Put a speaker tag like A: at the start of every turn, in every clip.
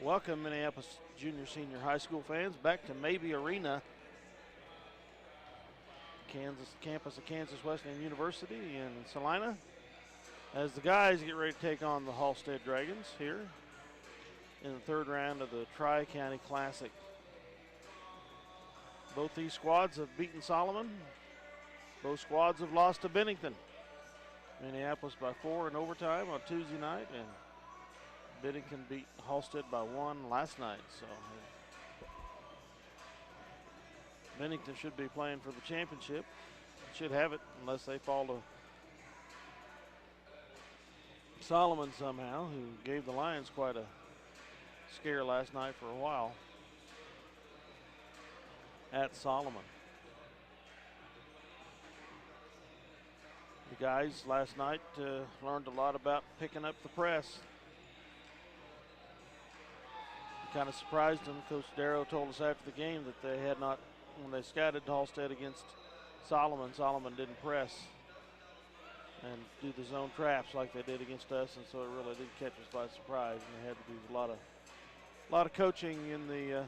A: Welcome, Minneapolis junior, senior high school fans, back to Maybe Arena, Kansas campus of Kansas Wesleyan University in Salina, as the guys get ready to take on the Halstead Dragons here in the third round of the Tri-County Classic. Both these squads have beaten Solomon. Both squads have lost to Bennington. Minneapolis by 4 in overtime on Tuesday night, and Bennington beat Halstead by 1 last night. So Bennington should be playing for the championship. Should have it unless they fall to Solomon somehow, who gave the Lions quite a scare last night for a while at Solomon. The guys last night learned a lot about picking up the press. Kind of surprised them. Coach Darrow told us after the game that they had not, when they scouted Halstead against Solomon didn't press and do the zone traps like they did against us, and so it really did catch us by surprise. And they had to do a lot of coaching in the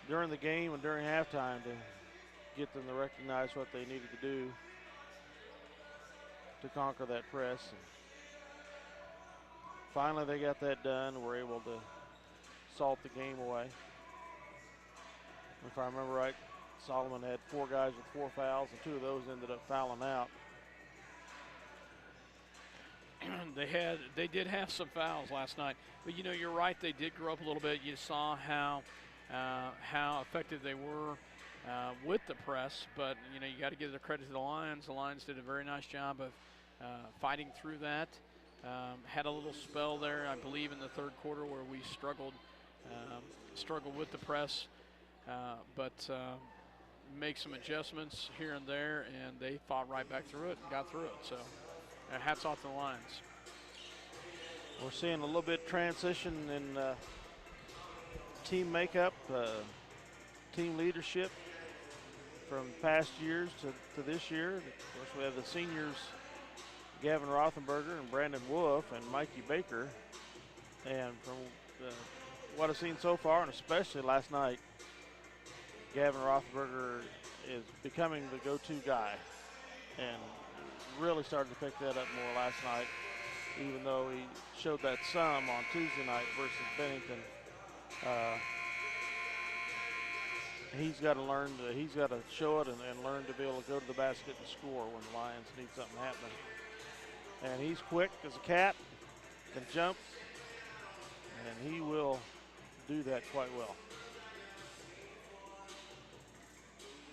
A: during the game and during halftime to get them to recognize what they needed to do to conquer that press. And finally, they got that done. Were able to salt the game away. If I remember right, Solomon had 4 guys with 4 fouls, and 2 of those ended up fouling out.
B: They did have some fouls last night, but you're right. They did grow up a little bit. You saw how effective they were with the press, but you got to give the credit to the Lions. The Lions did a very nice job of fighting through that. Had a little spell there, I believe, in the third quarter where we struggled with the press, but make some adjustments here and there, and they fought right back through it and got through it. So hats off to the Lions.
A: We're seeing a little bit transition in team makeup, team leadership from past years to this year. Of course, we have the seniors, Gavin Rothenberger and Brandon Wolf and Mikey Baker. And from what I've seen so far, and especially last night, Gavin Rothenberger is becoming the go-to guy and really started to pick that up more last night, even though he showed that some on Tuesday night versus Bennington. He's got to learn, he's got to show it and learn to be able to go to the basket and score when the Lions need something happening. And he's quick as a cat, can jump, and he will do that quite well.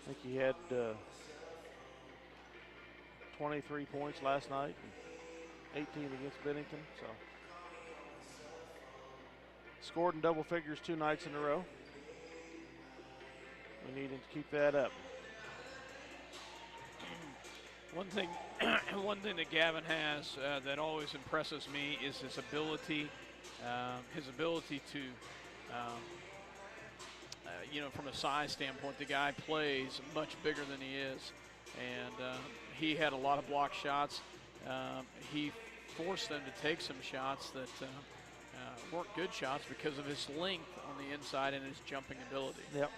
A: I think he had 23 points last night and 18 against Bennington. So scored in double figures 2 nights in a row. We need him to keep that up.
B: One thing that Gavin has that always impresses me is his ability to, from a size standpoint, the guy plays much bigger than he is, and he had a lot of block shots. He forced them to take some shots that weren't good shots because of his length on the inside and his jumping ability.
A: Yep.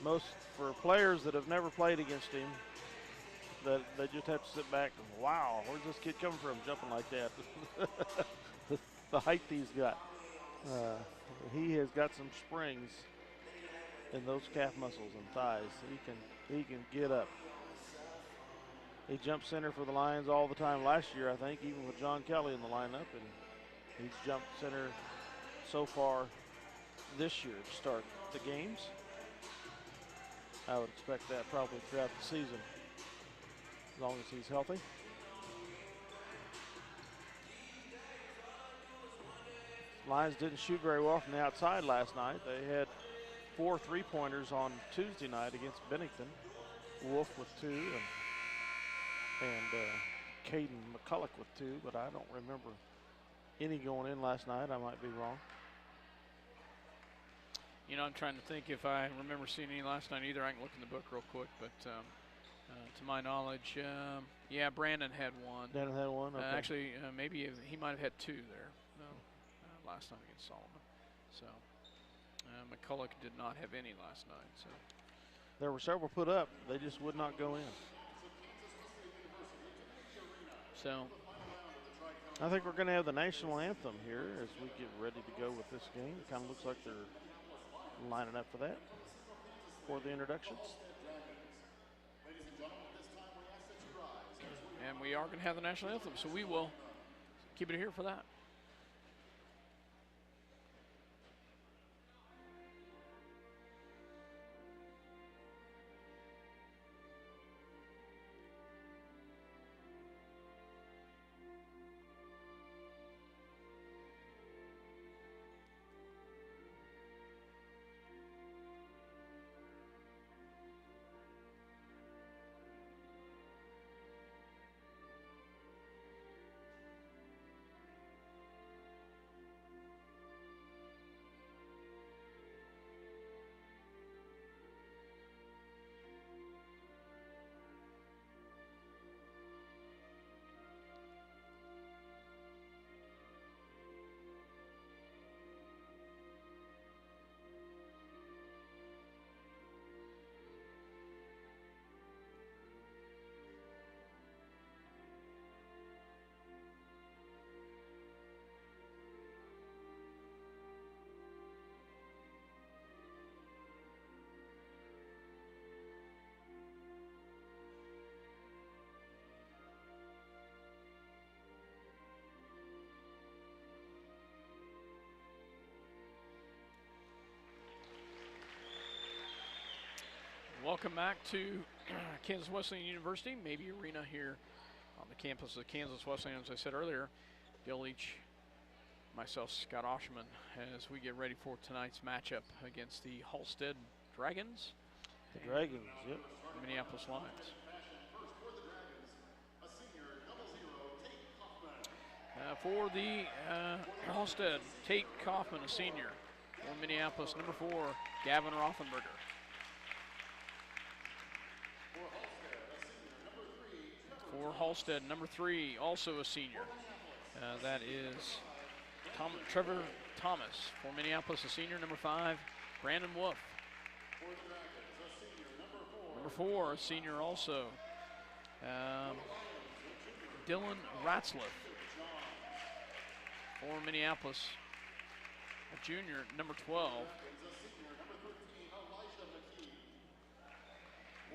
A: Most for players that have never played against him, that they just have to sit back and, wow, where's this kid coming from jumping like that? the height he's got. He has got some springs in those calf muscles and thighs. He can get up. He jumped center for the Lions all the time last year, I think, even with John Kelly in the lineup, and he's jumped center so far this year to start the games. I would expect that probably throughout the season, as long as he's healthy. Lions didn't shoot very well from the outside last night. They had 4 3-pointers on Tuesday night against Bennington. Wolf with 2 and Caden McCulloch with 2, but I don't remember any going in last night. I might be wrong.
B: I'm trying to think if I remember seeing any last night either. I can look in the book real quick, but to my knowledge. Yeah, Brandon had one.
A: Brandon had one? Okay.
B: Actually, maybe he might have had two there. No, last time against Solomon. So McCulloch did not have any last night. So
A: there were several put up. They just would not go in.
B: So
A: I think we're going to have the national anthem here as we get ready to go with this game. It kind of looks like they're lining up for that for the introductions.
B: And we are going to have the national anthem, so we will keep it here for that. Welcome back to Kansas Wesleyan University, Maybe Arena here on the campus of Kansas Wesleyan. As I said earlier, Dale Leach, myself, Scott Oshman, as we get ready for tonight's matchup against the Halstead Dragons.
A: The Dragons, yep.
B: The Minneapolis Lions. For the Halstead, Tate Kaufman, a senior. For Minneapolis, number 4, Gavin Rothenberger. For Halstead, number 3, also a senior. That is Trevor Thomas. For Minneapolis, a senior, number 5, Brandon Wolf. Number 4, a senior also, Dylan Ratzliff. For Minneapolis, a junior, number 12,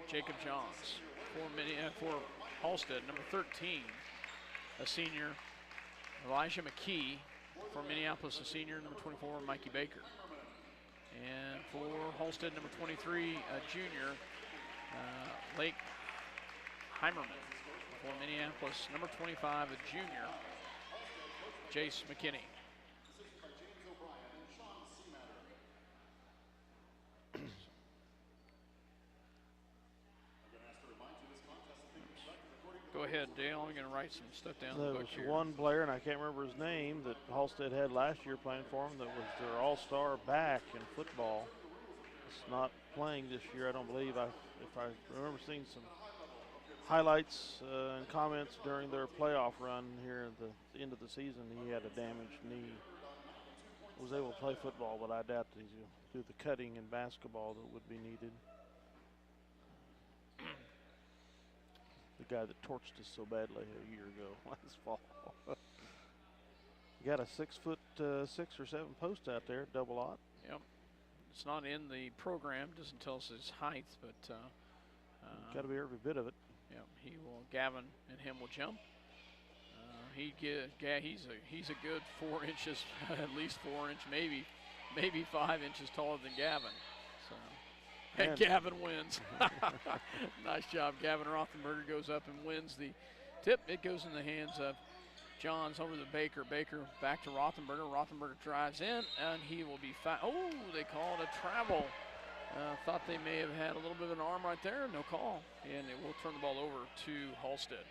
B: Jacob Johns. For Halstead, number 13, a senior, Elijah McKee. For Minneapolis, a senior, number 24, Mikey Baker. And for Halstead, number 23, a junior, Lake Heimerman. For Minneapolis, number 25, a junior, Jace McKinney. Go ahead, Dale. I'm going to write some stuff down.
A: There was one player, and I can't remember his name, that Halstead had last year playing for him that was their all-star back in football. It's not playing this year, I don't believe. If I remember seeing some highlights and comments during their playoff run here at the end of the season, he had a damaged knee. Was able to play football, but I doubt that he's going to do the cutting in basketball that would be needed. The guy that torched us so badly a year ago last fall. You got a 6'6" or 7" post out there, double aught.
B: Yep. It's not in the program, doesn't tell us his height, but
A: got to be every bit of it.
B: Yep. Gavin and him will jump. He's a good 4 inches, at least 4 inch, maybe 5 inches taller than Gavin. So. And Gavin wins. Nice job. Gavin Rothenberger goes up and wins the tip. It goes in the hands of Johns over to Baker. Baker back to Rothenberger. Rothenberger drives in, and he will be fouled. Oh, they call it a travel. Thought they may have had a little bit of an arm right there. No call. And it will turn the ball over to Halstead.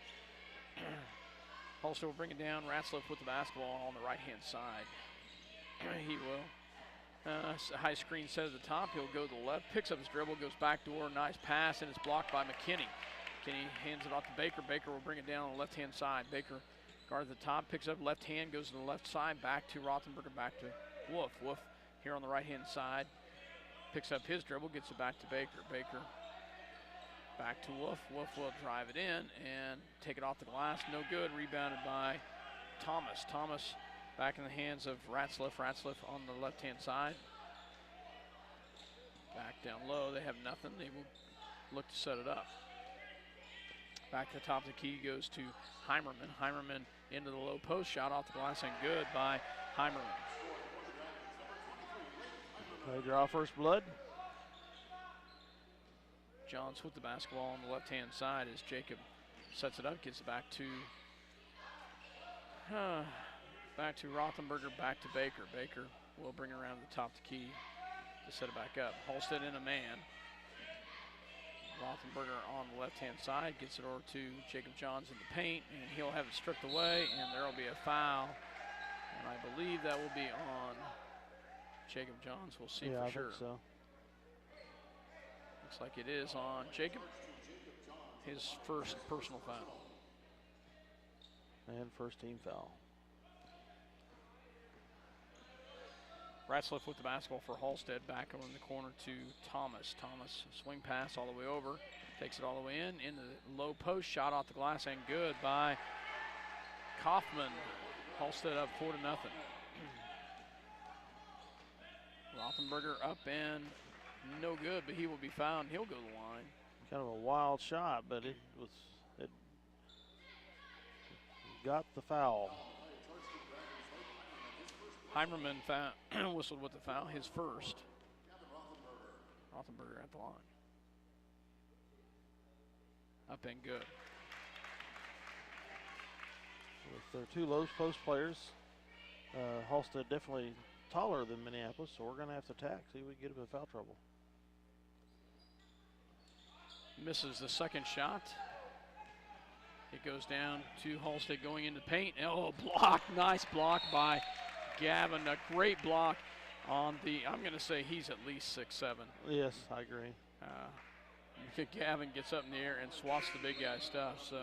B: Halstead will bring it down. Ratzliff with the basketball on the right-hand side. He will. High screen set at the top. He'll go to the left, picks up his dribble, goes back door. Nice pass, and it's blocked by McKinney. Kenny hands it off to Baker. Baker will bring it down on the left-hand side. Baker guard at the top, picks up left hand, goes to the left side, back to Rothenberger, back to Wolf. Wolf here on the right-hand side, picks up his dribble, gets it back to Baker. Baker back to Wolf. Wolf will drive it in and take it off the glass. No good. Rebounded by Thomas. Thomas back in the hands of Ratzliff. Ratzliff on the left-hand side. Back down low. They have nothing. They will look to set it up. Back to the top of the key goes to Heimerman. Heimerman into the low post. Shot off the glass and good by Heimerman.
A: They draw first blood.
B: Johns with the basketball on the left-hand side as Jacob sets it up, gets it back to Rothenberger, back to Baker. Baker will bring it around to the top of the key to set it back up. Halstead in a man. Rothenberger on the left-hand side gets it over to Jacob Johns in the paint, and he'll have it stripped away, and there will be a foul. And I believe that will be on Jacob Johns. We'll see for sure.
A: I think so.
B: Looks like it is on Jacob. His first personal foul.
A: And first team foul.
B: Ratzliff with the basketball for Halstead. Back over in the corner to Thomas. Thomas, swing pass all the way over. Takes it all the way in the low post. Shot off the glass and good by Kaufman. Halstead up 4-0. Rothenberger up and no good, but he will be fouled. He'll go to the line.
A: Kind of a wild shot, but it got the foul.
B: Heimerman whistled with the foul, his first. Rothenberger at the line. Up and good.
A: With their two low post players, Halstead definitely taller than Minneapolis, so we're going to have to attack, see if we can get him in foul trouble.
B: Misses the second shot. It goes down to Halstead going into paint. Oh, block, nice block by Gavin. A great block on the, I'm going to say he's at least 6'7".
A: Yes, I agree.
B: Gavin gets up in the air and swats the big guy stuff. So,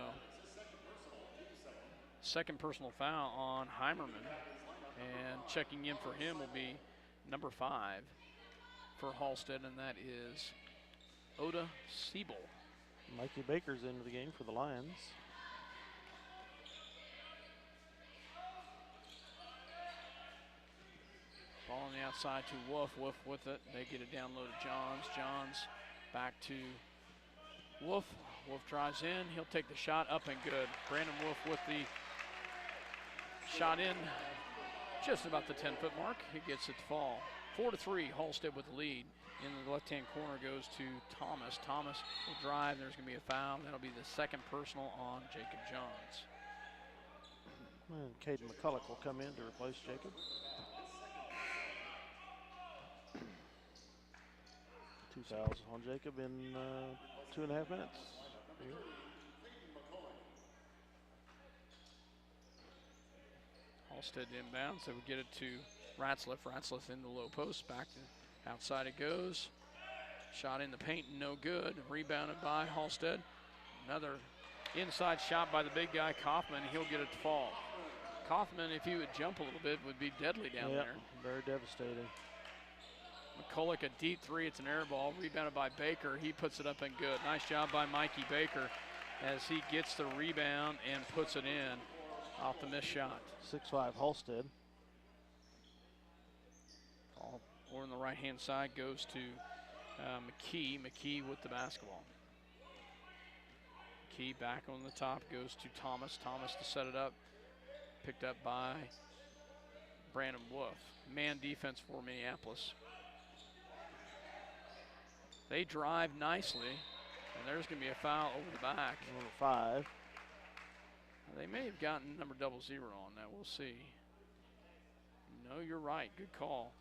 B: second personal foul on Heimerman. And checking in for him will be number 5 for Halstead, and that is Oda Siebel.
A: Mikey Baker's into the game for the Lions.
B: Ball on the outside to Wolf. Wolf with it. They get it down low to Johns. Johns back to Wolf. Wolf drives in. He'll take the shot up and good. Brandon Wolf with the shot in just about the 10-foot mark. He gets it to fall. 4-3, Halstead with the lead. In the left-hand corner goes to Thomas. Thomas will drive. There's going to be a foul. That'll be the second personal on Jacob Johns.
A: And Caden McCulloch will come in to replace Jacob. 2 fouls on Jacob in 2.5 minutes.
B: Halstead inbounds. They will get it to Ratzliff. Ratzliff in the low post. Back to outside it goes. Shot in the paint, no good. Rebounded by Halstead. Another inside shot by the big guy, Kaufman. He'll get it to fall. Kaufman, if he would jump a little bit, would be deadly down there.
A: Very devastating.
B: McCulloch, a deep three. It's an air ball. Rebounded by Baker. He puts it up and good. Nice job by Mikey Baker as he gets the rebound and puts it in off the missed shot.
A: 6'5" Halstead.
B: Ball over on the right-hand side goes to McKee. McKee with the basketball. McKee back on the top goes to Thomas. Thomas to set it up. Picked up by Brandon Wolf. Man defense for Minneapolis. They drive nicely, and there's going to be a foul over the back.
A: Number 5.
B: They may have gotten number 00 on that. We'll see. No, you're right. Good call.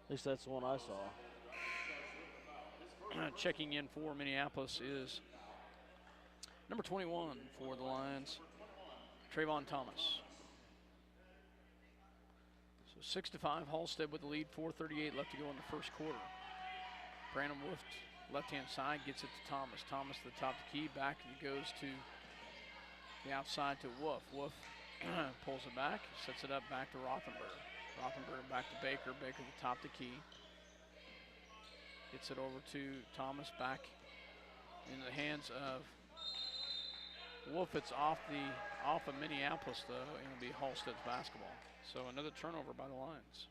A: At least that's the one I saw.
B: Checking in for Minneapolis is number 21 for the Lions, Trayvon Thomas. So 6-5, Halstead with the lead. 4:38 left to go in the first quarter. Brandon Wolf left-hand side, gets it to Thomas. Thomas to the top of the key, back and goes to the outside to Wolf. Wolf pulls it back, sets it up back to Rothenberg. Rothenberg back to Baker. Baker to the top of the key. Gets it over to Thomas, back in the hands of Wolf. It's off of Minneapolis though, and it'll be Halstead's basketball. So another turnover by the Lions.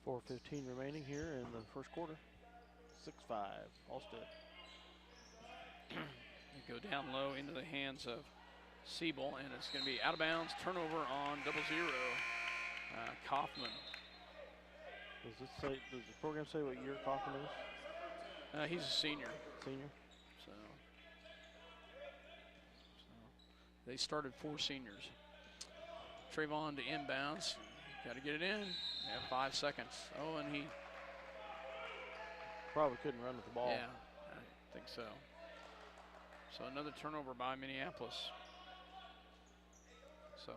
A: 4:15 remaining here in the first quarter. 6-5, Halstead.
B: They go down low into the hands of Siebel, and it's going to be out of bounds. Turnover on 0-0. Kaufman.
A: Does the program say what year Kaufman is?
B: He's a senior.
A: Senior.
B: So they started 4 seniors. Trayvon to inbounds. Got to get it in. They have 5 seconds. Oh, and he
A: probably couldn't run with the ball.
B: Yeah, I think so. So another turnover by Minneapolis. So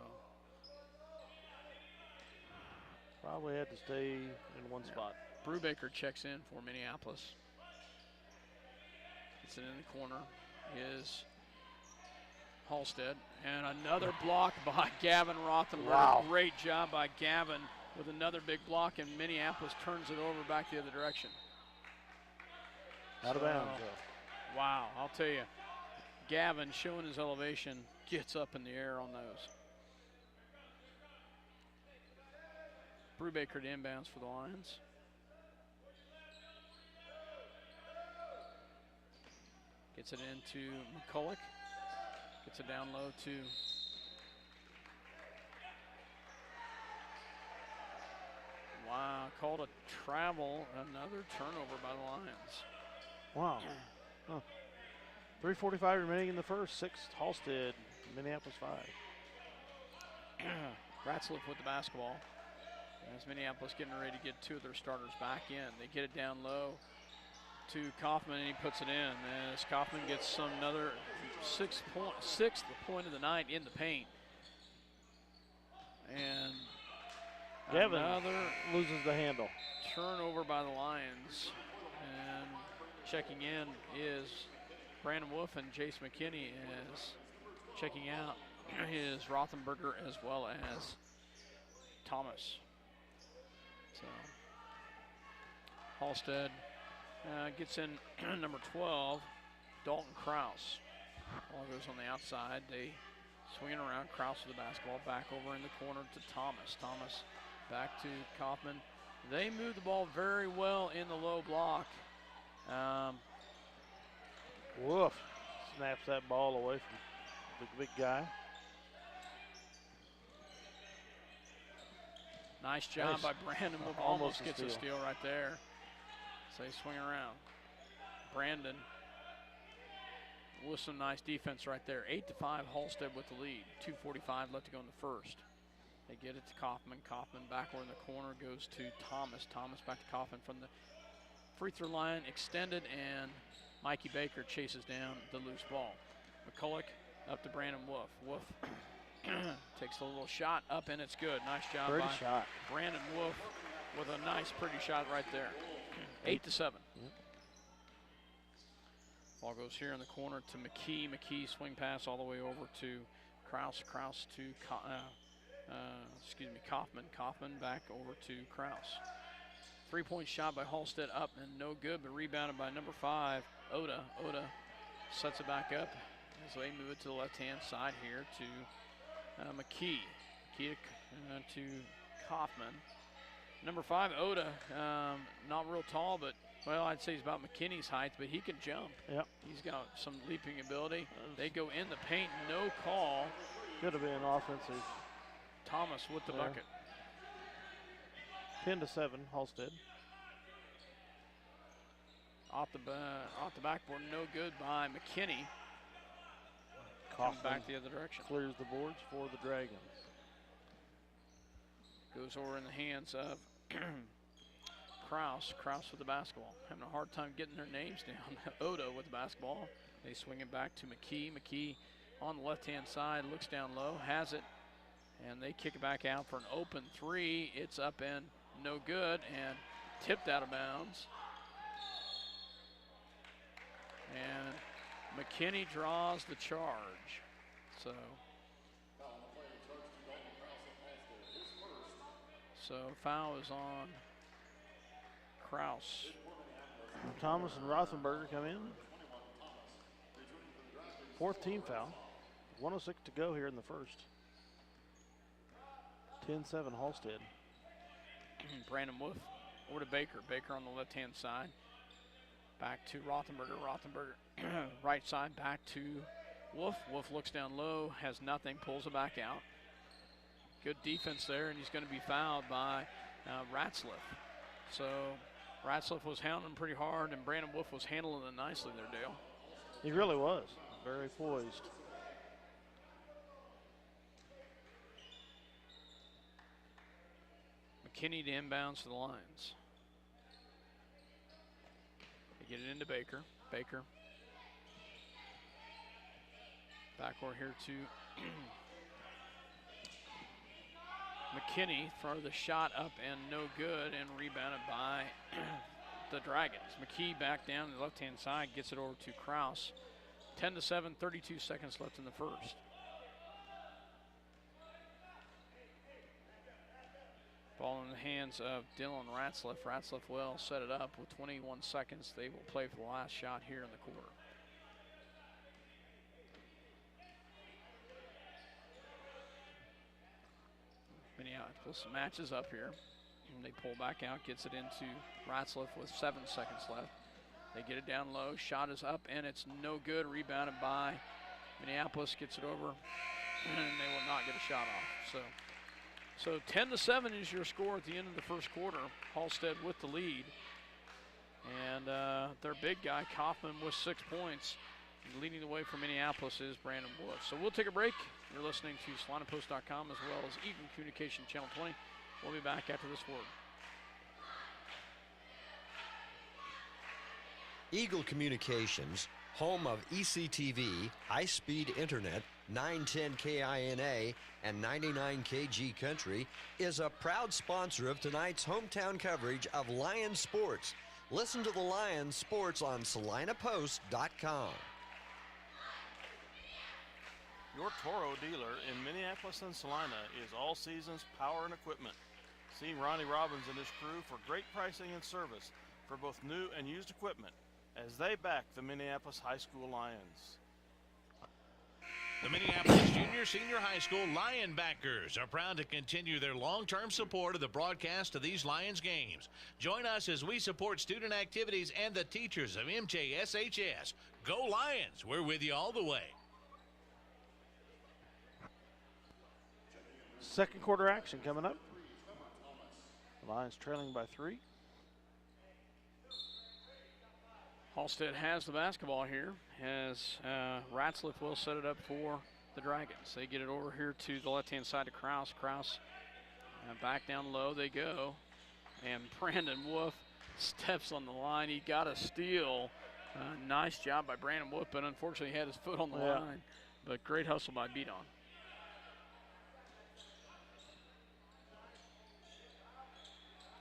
A: probably had to stay in one spot.
B: Brubaker checks in for Minneapolis. Gets it in the corner is Halstead. And another block by Gavin Rothenberg.
A: Wow.
B: Great job by Gavin with another big block, and Minneapolis turns it over back the other direction.
A: Out of bounds.
B: Wow, I'll tell you, Gavin showing his elevation, gets up in the air on those. Brubaker to inbounds for the Lions. Gets it into McCulloch. Gets it down low to wow, called a travel. Another turnover by the Lions.
A: Wow. Huh. 3:45 remaining in the first. 6 Halstead, Minneapolis 5.
B: Ratzliff with the basketball. As Minneapolis getting ready to get 2 of their starters back in. They get it down low to Kaufman, and he puts it in. As Kaufman gets another sixth point of the night in the paint. And
A: Gavin
B: another
A: loses the handle.
B: Turnover by the Lions. And checking in is Brandon Wolf, and Jace McKinney is checking out is Rothenberger as well as Thomas. So Halstead gets in number 12, Dalton Krause. Ball goes on the outside. They swing it around. Krause with the basketball back over in the corner to Thomas. Thomas back to Kaufman. They move the ball very well in the low block.
A: Woof. Snaps that ball away from the big guy.
B: Nice job by Brandon. Almost gets a steal right there. So they swing around. Brandon with some nice defense right there. 8-5, Halstead with the lead. 2:45 left to go in the first. They get it to Kaufman. Kaufman back over in the corner goes to Thomas. Thomas back to Kaufman from the free throw line, extended, and Mikey Baker chases down the loose ball. McCulloch up to Brandon Wolf. Wolf takes a little shot up, and it's good. Nice job by Brandon Wolf with a nice, pretty shot right there. 8-7.
A: Yep.
B: Ball goes here in the corner to McKee. McKee swing pass all the way over to Krause. Krause to Kaufman. Kaufman back over to Krause. 3-point shot by Halstead up and no good, but rebounded by number 5, Oda. Oda sets it back up as they move it to the left-hand side here to McKee. McKee to Kaufman. Number 5, Oda, not real tall, but, well, I'd say he's about McKinney's height, but he can jump.
A: Yep.
B: He's got some leaping ability. They go in the paint, no call.
A: Could have been offensive.
B: Thomas with the bucket.
A: 10-7, Halstead.
B: Off the backboard, no good by McKinney.
A: Kaufman
B: Comes back the other direction.
A: Clears the boards for the Dragons.
B: Goes over in the hands of Krause. Krause with the basketball. Having a hard time getting their names down. Oda with the basketball. They swing it back to McKee. McKee on the left-hand side, looks down low, has it, and they kick it back out for an open 3. It's up and no good, and tipped out of bounds. And McKinney draws the charge. So foul is on Kraus.
A: Thomas and Rothenberger come in. 4th team foul. 1:06 to go here in the first. 10-7 Halstead.
B: Brandon Wolf over to Baker. Baker on the left-hand side. Back to Rothenberger. Rothenberger right side back to Wolf. Wolf looks down low, has nothing, pulls it back out. Good defense there, and he's going to be fouled by Ratzliff. So Ratzliff was hounding pretty hard, and Brandon Wolf was handling it nicely there, Dale.
A: He really was. Very poised.
B: McKinney to inbounds to the lines. They get it into Baker. Baker. Backcourt here to McKinney. Throw the shot up and no good, and rebounded by the Dragons. McKee back down to the left-hand side, gets it over to Kraus. 10-7, 32 seconds left in the first. Ball in the hands of Dylan Ratzliff. Ratzliff will set it up with 21 seconds. They will play for the last shot here in the quarter. Minneapolis matches up here. And they pull back out, gets it into Ratzliff with 7 seconds left. They get it down low. Shot is up, and it's no good. Rebounded by Minneapolis. Gets it over, and they will not get a shot off. So 10-7 is your score at the end of the first quarter. Halstead with the lead. And their big guy, Kaufman, with 6 points. And leading the way for Minneapolis is Brandon Wolf. So we'll take a break. You're listening to SalinaPost.com as well as Eagle Communication Channel 20. We'll be back after this word.
C: Eagle Communications, home of ECTV, high-speed internet, 910 KINA, and 99 KG Country, is a proud sponsor of tonight's hometown coverage of Lions sports. Listen to the Lions sports on SalinaPost.com.
D: Your Toro dealer in Minneapolis and Salina is All Seasons Power and Equipment. See Ronnie Robbins and his crew for great pricing and service for both new and used equipment as they back the Minneapolis High School Lions.
E: The Minneapolis Junior Senior High School Lion backers are proud to continue their long-term support of the broadcast of these Lions games. Join us as we support student activities and the teachers of MJSHS. Go Lions! We're with you all the way.
A: Second quarter action coming up. The Lions trailing by 3.
B: Halstead has the basketball here as Ratzliff will set it up for the Dragons. They get it over here to the left-hand side to Kraus. Kraus back down low they go. And Brandon Wolf steps on the line. He got a steal. Nice job by Brandon Wolf, but unfortunately he had his foot on the line. But great hustle by Beaton.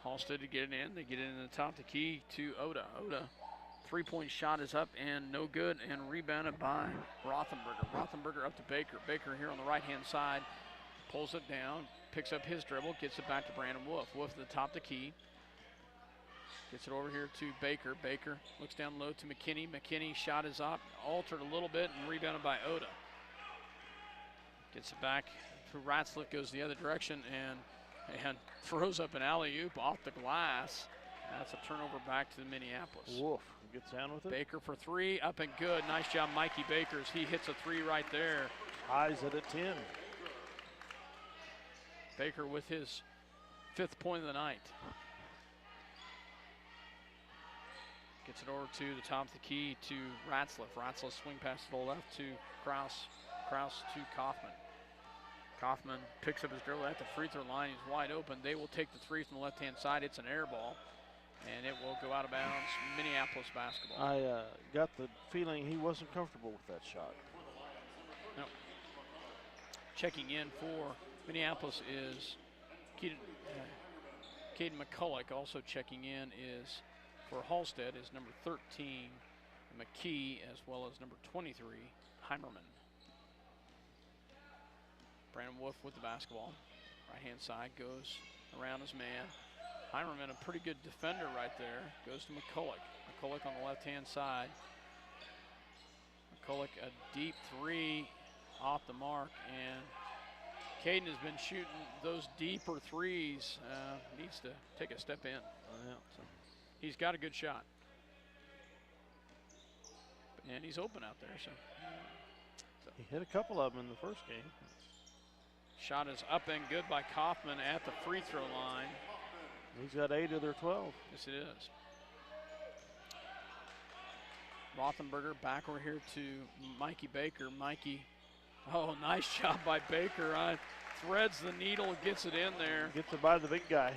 B: Halstead to get it in. They get it in the top of the key to Oda. Oda. 3-point shot is up and no good, and rebounded by Rothenberger. Rothenberger up to Baker. Baker here on the right-hand side. Pulls it down, picks up his dribble, gets it back to Brandon Wolf. Wolf at the top of the key. Gets it over here to Baker. Baker looks down low to McKinney. McKinney shot is up, altered a little bit, and rebounded by Oda. Gets it back to Ratzliff, goes the other direction, and throws up an alley-oop off the glass. That's a turnover back to Minneapolis.
A: Wolf gets down with it.
B: Baker for 3, up and good. Nice job, Mikey Bakers. He hits a 3 right there.
A: Ties it at 10.
B: Baker with his 5th point of the night. Gets it over to the top of the key to Ratzliff. Ratzliff swing pass to the left to Kraus. Kraus to Kaufman. Kaufman picks up his dribble at the free throw line. He's wide open. They will take the 3 from the left-hand side. It's an air ball, and it will go out of bounds. Minneapolis basketball.
A: I got the feeling he wasn't comfortable with that shot.
B: No. Checking in for Minneapolis is Caden McCulloch. Also checking in is for Halstead is number 13, McKee, as well as number 23, Heimerman. Brandon Wolf with the basketball. Right-hand side goes around his man. Heimerman, a pretty good defender right there, goes to McCulloch. McCulloch on the left-hand side. McCulloch, a deep three off the mark, and Caden has been shooting those deeper threes. Needs to take a step in.
A: Yeah.
B: So he's got a good shot. And he's open out there. So
A: He hit a couple of them in the first game.
B: shot is up and good by Kaufman at the free throw line.
A: He's got 8 of their 12.
B: Yes, it is. Rothenberger back over here to Mikey Baker. Mikey, oh, nice job by Baker. Threads the needle, gets it in there.
A: Gets it by the big guy.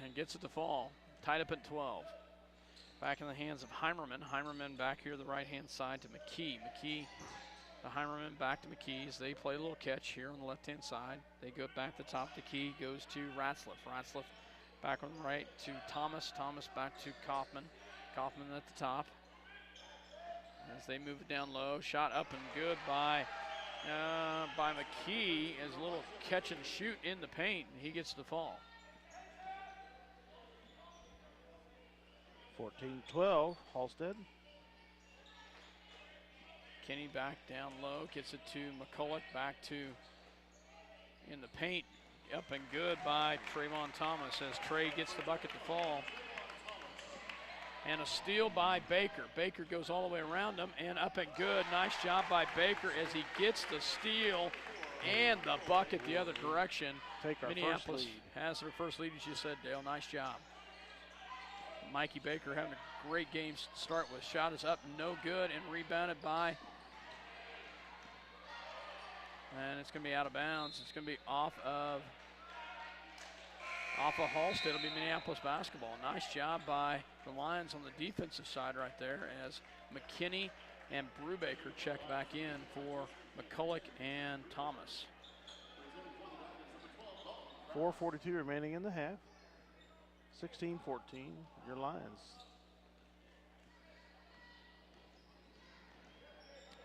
B: And gets it to fall. Tied up at 12. Back in the hands of Heimerman. Heimerman back here the right-hand side to McKee. McKee to Heimerman, back to McKee as they play a little catch here on the left-hand side. They go back to the top. The key goes to Ratzliff. Ratzliff back on the right to Thomas. Thomas back to Kaufman. Kaufman at the top. As they move it down low, shot up and good by McKee as a little catch and shoot in the paint, and he gets the fall.
A: 14-12, Halstead.
B: Kenny back down low, gets it to McCulloch, back to in the paint, up and good by Trayvon Thomas as Trey gets the bucket to fall. And a steal by Baker. Baker goes all the way around him and up and good. Nice job by Baker as he gets the steal and the bucket the other direction.
A: Take our
B: Minneapolis
A: first lead.
B: has their first lead, as you said, Dale. Nice job. Mikey Baker having a great game to start with. Shot is up, no good, and rebounded by. And it's going to be out of bounds. It's going to be off of Halstead. It'll be Minneapolis basketball. Nice job by the Lions on the defensive side right there as McKinney and Brubaker check back in for McCulloch and Thomas.
A: 4:42 remaining in the half. 16-14, your Lions.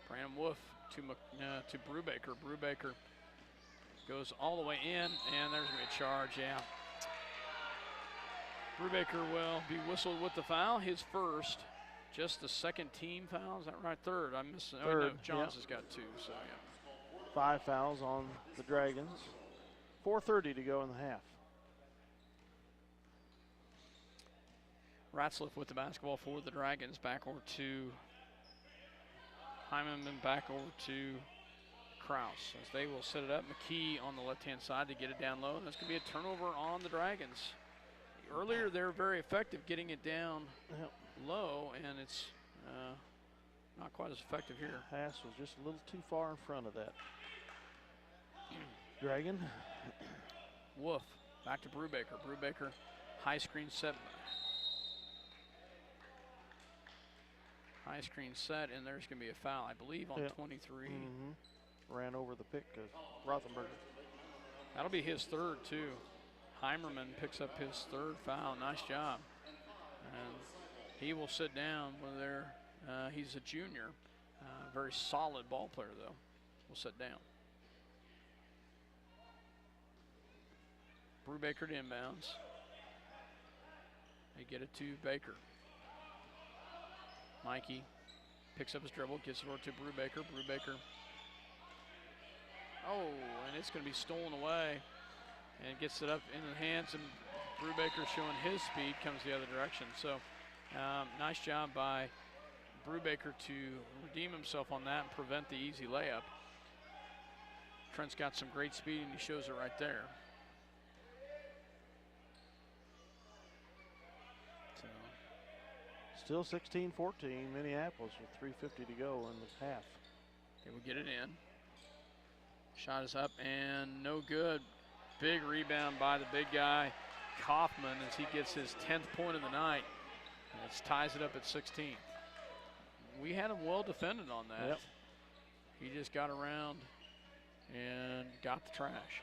B: Brandon Wolf to Brubaker. Brubaker goes all the way in, and there's going to be a charge, yeah. Brubaker will be whistled with the foul, his first. Just the second team foul, is that right? Third, I missed it. Oh, no,
A: Third,
B: Johns
A: yep.
B: has got 2, so yeah.
A: 5 fouls on the Dragons. 4:30 to go in the half.
B: Ratzliff with the basketball for the Dragons, back over to Hyman and back over to Kraus as they will set it up. McKee on the left-hand side to get it down low, and that's going to be a turnover on the Dragons. Earlier, they were very effective getting it down low, and it's not quite as effective here.
A: Pass was just a little too far in front of that. Dragon.
B: Wolf back to Brubaker. Brubaker, high screen set. High screen set, and there's going to be a foul, I believe, on 23.
A: Ran over the pick of Rothenberger.
B: That'll be his third, too. Heimerman picks up his third foul. Nice job. And he will sit down when he's a junior. Very solid ball player, though. Will sit down. Brubaker to inbounds. They get it to Baker. Mikey picks up his dribble, gets it over to Brubaker. Brubaker. Oh, and it's going to be stolen away. And gets it up in the hands, and Brubaker showing his speed, comes the other direction. So nice job by Brubaker to redeem himself on that and prevent the easy layup. Trent's got some great speed, and he shows it right there.
A: Still 16-14, Minneapolis with 3:50 to go in the half.
B: They will get it in. Shot is up and no good. Big rebound by the big guy, Kaufman, as he gets his 10th point of the night. And it ties it up at 16. We had him well defended on that.
A: Yep.
B: He just got around and got the trash.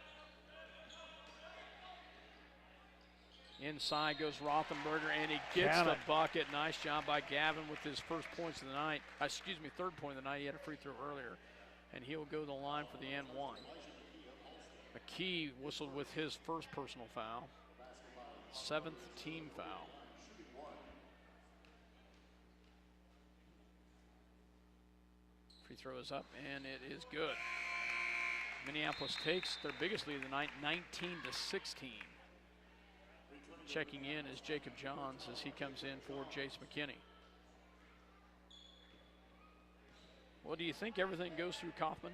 B: Inside goes Rothenberger, and he gets the bucket. Nice job by Gavin with his first points of the night. Third point of the night. He had a free throw earlier, and he'll go to the line for the N1. McKee whistled with his first personal foul, 7th team foul. Free throw is up, and it is good. Minneapolis takes their biggest lead of the night, 19-16. Checking in is Jacob Johns as he comes in for Jace McKinney. Well, do you think everything goes through Kaufman?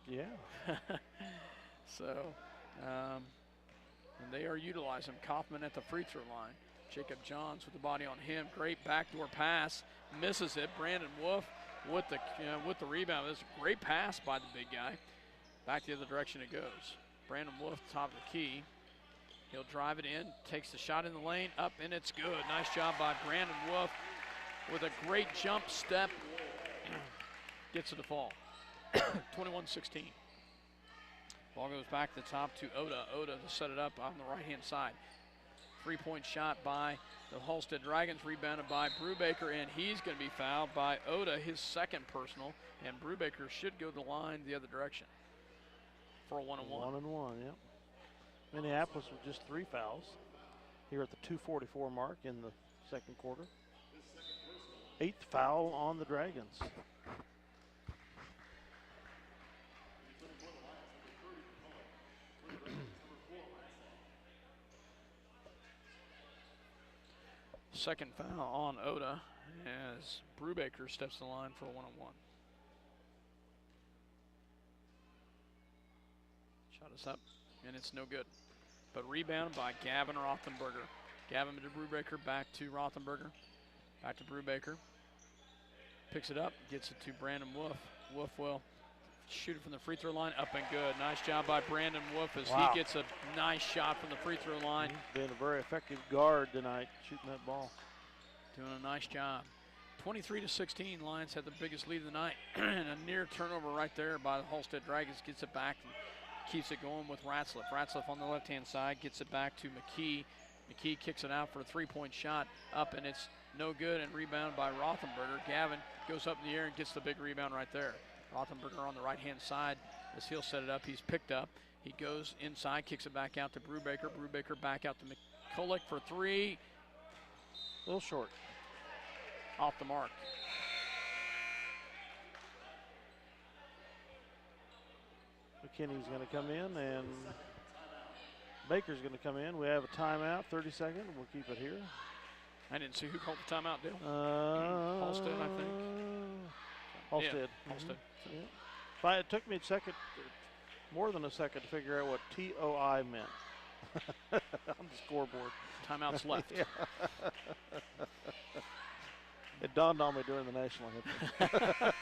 A: Yeah.
B: So, and they are utilizing Kaufman at the free throw line. Jacob Johns with the body on him. Great backdoor pass. Misses it. Brandon Wolf with the rebound. This is a great pass by the big guy. Back the other direction it goes. Brandon Wolf, top of the key. He'll drive it in, takes the shot in the lane, up, and it's good. Nice job by Brandon Wolf with a great jump step. Gets it to fall. 21-16. Ball goes back to the top to Oda. Oda to set it up on the right-hand side. 3-point shot by the Halstead Dragons, rebounded by Brubaker, and he's going to be fouled by Oda, his second personal, and Brubaker should go to the line the other direction for a 1-on-1.
A: 1-on-1, yep. Minneapolis with just 3 fouls here at the 2:44 mark in the second quarter. 8th foul on the Dragons.
B: Second foul on Oda as Brubaker steps the line for a 1-on-1. Shot is up, and it's no good. But rebound by Gavin Rothenberger. Gavin to Brubaker, back to Rothenberger. Back to Brubaker. Picks it up, gets it to Brandon Wolf. Wolf will shoot it from the free throw line, up and good. Nice job by Brandon Wolf as he gets a nice shot from the free throw line.
A: He's been a very effective guard tonight, shooting that ball.
B: Doing a nice job. 23-16, Lions had the biggest lead of the night. And a near turnover right there by the Halstead Dragons. Gets it back and keeps it going with Ratzlaff. Ratzlaff on the left-hand side gets it back to McKee. McKee kicks it out for a 3-point shot, up, and it's no good, and rebound by Rothenberger. Gavin goes up in the air and gets the big rebound right there. Rothenberger on the right-hand side as he'll set it up. He's picked up. He goes inside, kicks it back out to Brubaker. Brubaker back out to McCulloch for 3.
A: A little short.
B: Off the mark.
A: McKinney's going to come in, and Baker's going to come in. We have a timeout, 30 seconds. We'll keep it here.
B: I didn't see who called the timeout, Dale.
A: Halstead,
B: I think.
A: Halstead.
B: Yeah, Halstead.
A: Yeah. It took me a second, more than a second, to figure out what TOI meant on the scoreboard.
B: Timeouts left.
A: Yeah. It dawned on me during the national anthem.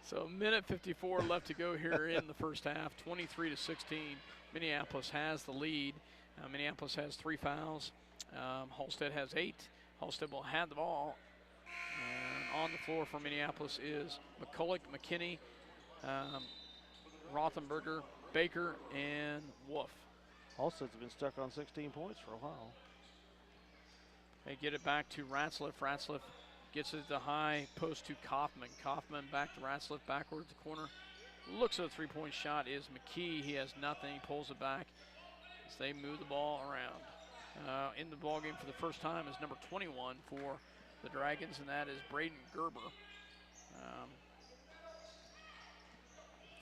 B: So minute 54 left to go here in the first half. 23-16. Minneapolis has the lead. Minneapolis has 3 fouls. Halstead has 8. Halstead will have the ball. And on the floor for Minneapolis is McCulloch, McKinney, Rothenberger, Baker, and Wolf.
A: Halstead's been stuck on 16 points for a while.
B: They get it back to Ratzlaff. Ratzlaff gets it to the high post to Kaufman. Kaufman back to Ratzlaff, backward to the corner. Looks at a 3-point shot is McKee. He has nothing. He pulls it back as they move the ball around. In the ball game for the first time is number 21 for the Dragons, and that is Braden Gerber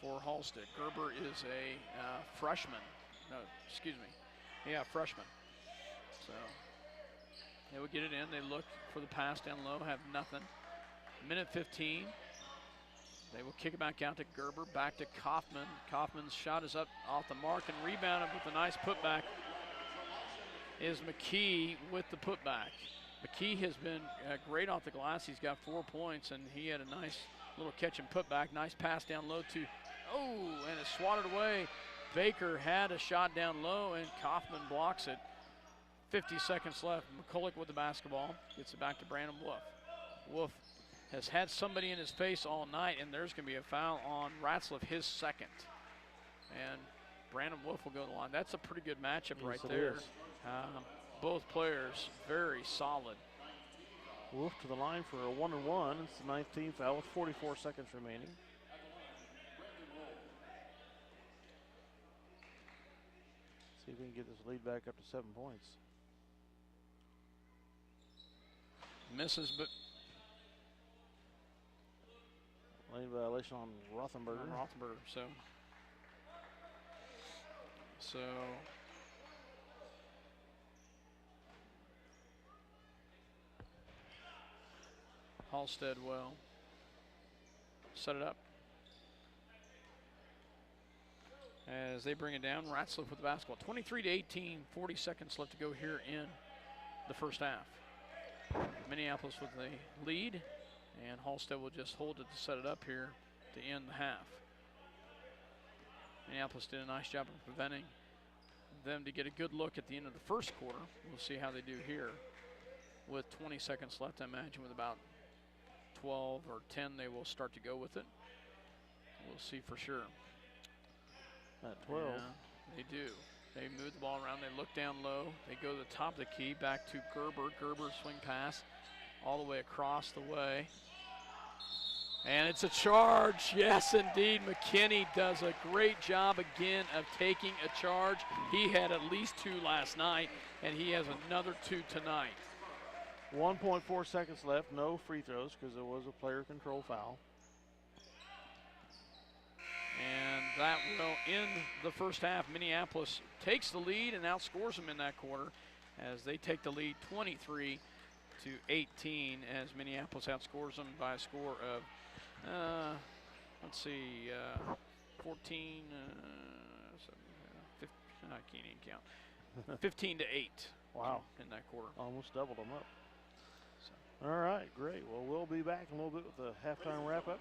B: for Halstead. Gerber is a freshman. No, excuse me. Yeah, freshman. So they will get it in. They look for the pass down low, have nothing. Minute 15. They will kick it back out to Gerber, back to Kaufman. Kaufman's shot is up off the mark and rebounded with a nice putback is McKee with the putback. McKee has been great off the glass. He's got 4 points, and he had a nice little catch and putback. Nice pass down low to, and it's swatted away. Baker had a shot down low, and Kaufman blocks it. 50 seconds left. McCulloch with the basketball. Gets it back to Brandon Wolf. Wolf has had somebody in his face all night, and there's going to be a foul on Ratzlaff, his second. And Brandon Wolf will go to the line. That's a pretty good matchup
A: Yes,
B: right
A: it
B: there.
A: is.
B: Both players very solid.
A: Wolf to the line for a 1-and-1. It's the 9th team foul with 44 seconds remaining. See if we can get this lead back up to 7 points.
B: Misses, but
A: Lane violation on Rothenberger.
B: So Halstead will set it up as they bring it down. Ratzliff with the basketball. 23-18, 40 seconds left to go here in the first half. Minneapolis with the lead, and Halstead will just hold it to set it up here to end the half. Minneapolis did a nice job of preventing them to get a good look at the end of the first quarter. We'll see how they do here with 20 seconds left. I imagine with about 12 or 10 they will start to go with it. We'll see for sure.
A: At 12.
B: Yeah, they do. They move the ball around. They look down low. They go to the top of the key, back to Gerber. Gerber swing pass all the way across the way. And it's a charge. Yes, indeed. McKinney does a great job again of taking a charge. He had at least 2 last night, and he has another 2 tonight.
A: 1.4 seconds left. No free throws because there was a player control foul.
B: And that will end the first half. Minneapolis takes the lead and outscores them in that quarter as they take the lead 23-18 as Minneapolis outscores them by a score of, 14, I can't even count. 15-8.
A: Wow.
B: In that quarter.
A: Almost doubled them up. All right, great. Well, we'll be back in a little bit with the halftime wrap-up.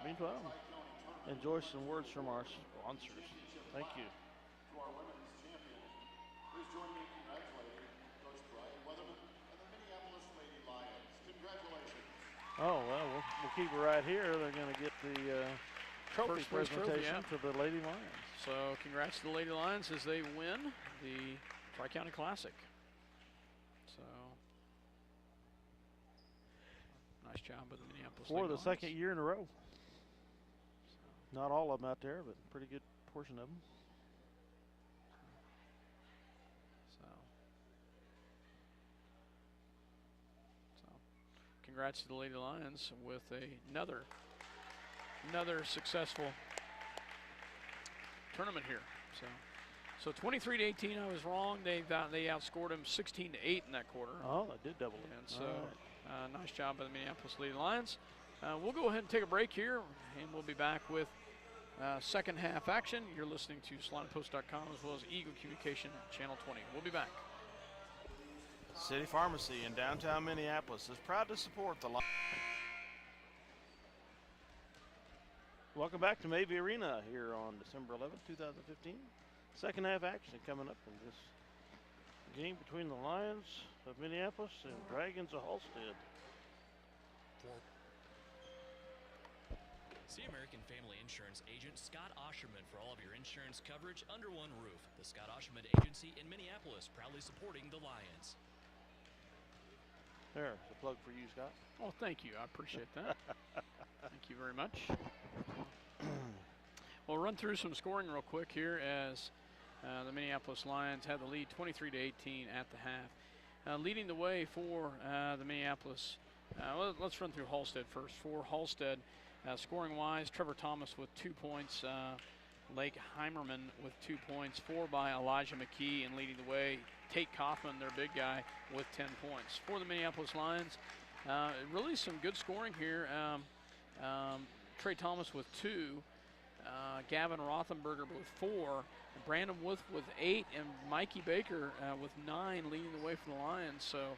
A: Meanwhile, enjoy some words from our sponsors. Thank you.
F: To our women's champion, please join me in congratulating Coach Brian Weatherman and the Minneapolis Lady Lions. Congratulations.
A: Oh, well, we'll keep it right here. They're going to get the trophy
B: First place
A: presentation
B: trophy,
A: to the Lady Lions.
B: So congrats to the Lady Lions as they win the Tri-County Classic. So nice job with the Minneapolis
A: For
B: Lady
A: the
B: Lions.
A: second year in a row. Not all of them out there, but a pretty good portion of them.
B: So congrats to the Lady Lions with another successful tournament here. So 23-18, I was wrong. They outscored them 16-8 in that quarter.
A: Oh, they did double it.
B: And so nice job by the Minneapolis Lady Lions. We'll go ahead and take a break here, and we'll be back with second half action. You're listening to SalinaPost.com as well as Eagle Communication Channel 20. We'll be back.
D: City Pharmacy in downtown Minneapolis is proud to support the Lions.
A: Welcome back to Mavie Arena here on December 11th, 2015. Second half action coming up in this game between the Lions of Minneapolis and Dragons of Halstead.
G: See American Family Insurance agent Scott Osherman for all of your insurance coverage under one roof. The Scott Osherman Agency in Minneapolis, proudly supporting the Lions.
A: There's a plug for you, Scott.
B: Oh, thank you. I appreciate that. Thank you very much. We'll run through some scoring real quick here as the Minneapolis Lions had the lead 23-18 at the half. Leading the way for the Minneapolis, let's run through Halstead first. For Halstead, scoring-wise, Trevor Thomas with 2 points, Lake Heimerman with 2 points, 4 by Elijah McKee, and leading the way, Tate Kaufman, their big guy, with 10 points. For the Minneapolis Lions, really some good scoring here. Trey Thomas with 2, Gavin Rothenberger with 4, Brandon Wolf with 8, and Mikey Baker with 9 leading the way for the Lions. So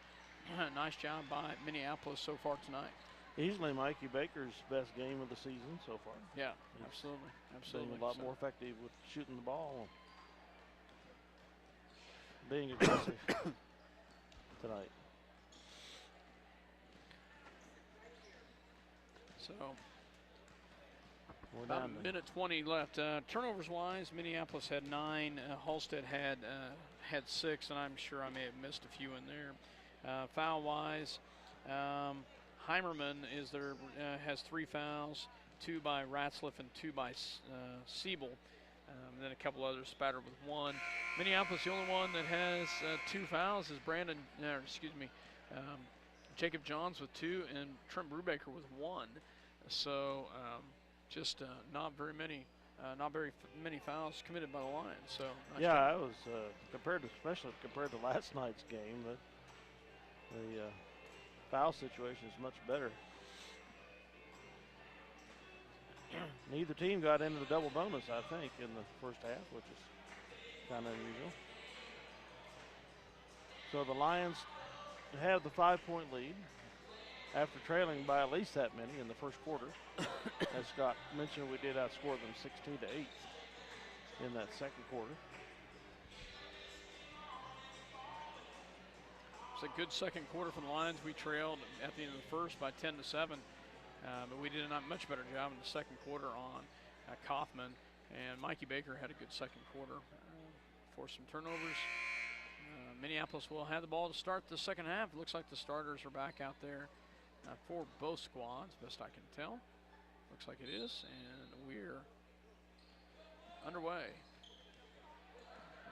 B: nice job by Minneapolis so far tonight.
A: Easily Mikey Baker's best game of the season so far.
B: Yeah, absolutely.
A: Being a lot more effective with shooting the ball and being aggressive tonight.
B: So
A: We're
B: About
A: down
B: a
A: to
B: minute 20 left. Turnovers wise, Minneapolis had 9. Halstead had 6, and I'm sure I may have missed a few in there. Foul wise, Heimerman has 3 fouls, 2 by Ratzliff and 2 by Siebel. Then a couple others spattered with 1. Minneapolis, the only one that has 2 fouls is Jacob Johns with 2 and Trent Brubaker with 1. So just not very many fouls committed by the Lions. So nice
A: yeah,
B: job.
A: it was especially compared to last night's game. The foul situation is much better. Neither team got into the double bonus, I think, in the first half, which is kind of unusual. So the Lions have the 5-point lead after trailing by at least that many in the first quarter. As Scott mentioned, we did outscore them 16-8 in that second quarter.
B: It's a good second quarter for the Lions. We trailed at the end of the first by 10-7. But we did a not much better job in the second quarter on Kaufman, and Mikey Baker had a good second quarter. Forced some turnovers. Minneapolis will have the ball to start the second half. It looks like the starters are back out there for both squads, best I can tell. Looks like it is, and we're underway.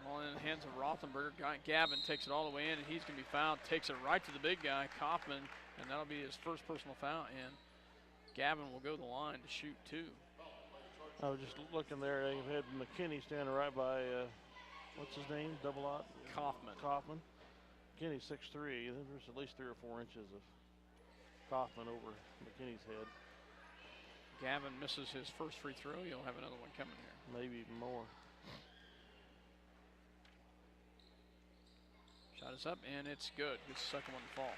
B: Ball in the hands of Rothenberger. Gavin takes it all the way in, and he's going to be fouled. Takes it right to the big guy, Kaufman, and that'll be his first personal foul. And Gavin will go to the line to shoot 2.
A: I was just looking there. They had McKinney standing right by, what's his name? Double out? Kaufman. McKinney's 6'3". There's at least 3 or 4 inches of Kaufman over McKinney's head.
B: Gavin misses his first free throw. You'll have another one coming here.
A: Maybe even more.
B: Shot is up, and it's good. Gets the second one to fall.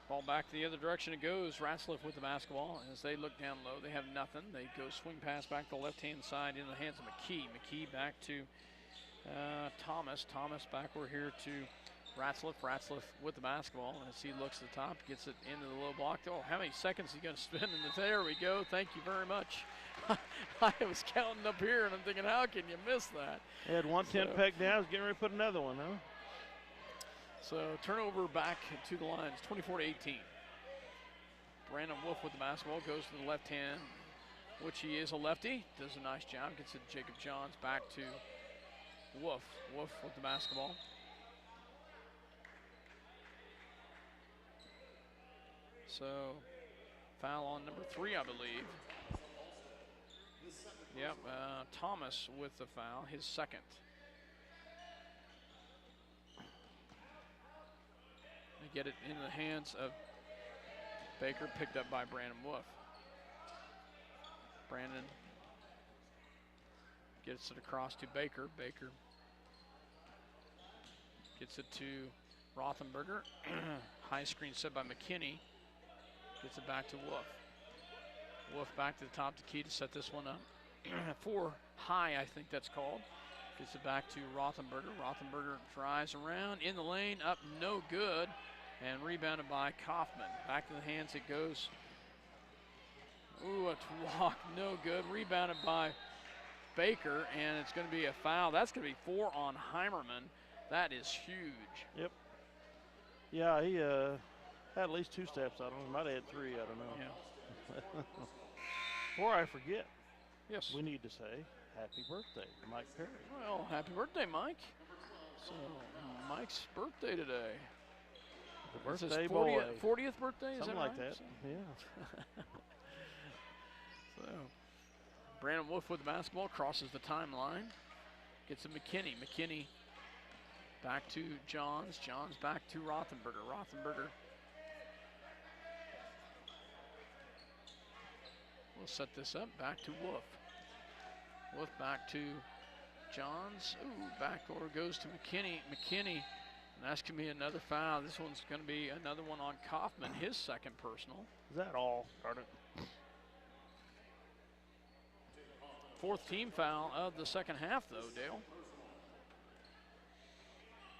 B: Ball back the other direction it goes. Ratzliff with the basketball. As they look down low, they have nothing. They go swing pass back to the left-hand side in the hands of McKee. McKee back to Thomas. Thomas backward here to Ratzliff. Ratzliff with the basketball. As he looks at the top, gets it into the low block. Oh, how many seconds is he going to spend in the, there we go. Thank you very much. I was counting up here, and I'm thinking, how can you miss that?
A: He had 110 pegged down. He's getting ready to put another one, huh?
B: So turnover back to the Lions, 24-18. Brandon Wolf with the basketball, goes to the left hand, which he is a lefty. Does a nice job, gets it to Jacob Johns, back to Wolf. Wolf with the basketball. So foul on number 3, I believe. Yep, Thomas with the foul, his second. They get it in the hands of Baker, picked up by Brandon Wolf. Brandon gets it across to Baker. Baker gets it to Rothenberger. High screen set by McKinney. Gets it back to Wolf. Wolf back to the top of the key to set this one up. 4 high, I think that's called. Gets it back to Rothenberger. Rothenberger drives around in the lane, up no good, and rebounded by Kaufman. Back to the hands it goes. Ooh, a walk, no good. Rebounded by Baker, and it's going to be a foul. That's going to be 4 on Heimerman. That is huge.
A: Yep. Yeah, he had at least 2 steps. I don't know. He might have had 3. I don't know.
B: Yeah.
A: Before I forget,
B: yes,
A: we need to say happy birthday to Mike Perry.
B: Well, happy birthday, Mike. So, Mike's birthday today.
A: The birthday
B: 40th,
A: boy.
B: 40th birthday, is
A: Something
B: that
A: like
B: right?
A: that. Yeah.
B: So, Brandon Wolf with the basketball, crosses the timeline. Gets to McKinney. McKinney back to Johns. Johns back to Rothenberger. Rothenberger will set this up. Back to Wolf. Wolf back to Johns. Ooh, backdoor goes to McKinney. McKinney, and that's going to be another foul. This one's going to be another one on Kaufman, his second personal.
A: Is that all? Darn it.
B: 4th team foul of the second half, though, Dale.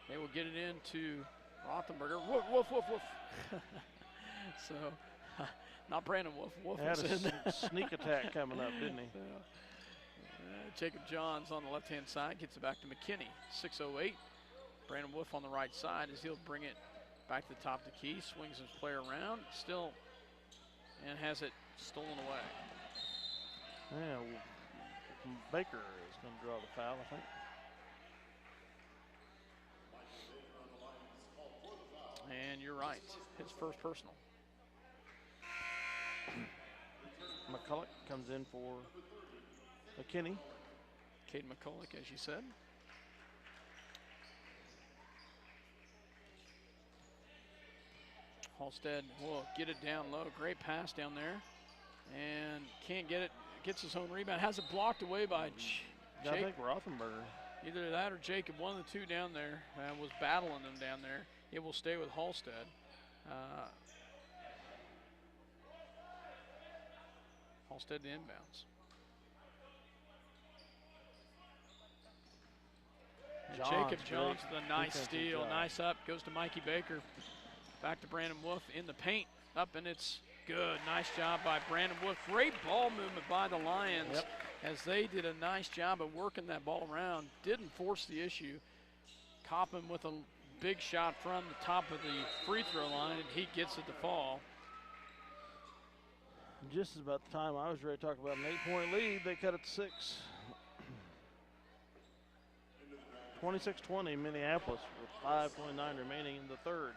B: They will get it into Rothenberger. Woof, woof, woof, woof. So Not Brandon Wolf. Wolf
A: Had
B: was in.
A: a sneak attack coming up, didn't he?
B: Jacob Johns on the left-hand side gets it back to McKinney. 6:08. Brandon Wolf on the right side as he'll bring it back to the top of the key. Swings his player around, still, and has it stolen away.
A: Yeah, Baker is going to draw the foul, I think.
B: And you're right, his first personal.
A: McCulloch comes in for McKinney.
B: Caden McCulloch, as you said. Halstead will get it down low. Great pass down there. And can't get it. Gets his own rebound. Has it blocked away by
A: I
B: Jake.
A: think Rothenberger.
B: Either that or Jacob, one of the two down there, was battling them down there. It will stay with Halstead. Halstead to inbounds. And Jacob Jones with a nice steal.
A: Job.
B: Nice up. Goes to Mikey Baker. Back to Brandon Wolf in the paint. Up, and it's good. Nice job by Brandon Wolf. Great ball movement by the Lions as they did a nice job of working that ball around. Didn't force the issue. Coppin with a big shot from the top of the free throw line, and he gets it to fall.
A: Just about the time I was ready to talk about an 8-point lead, they cut it to 6. 26-20 Minneapolis with 5:29 remaining in the third.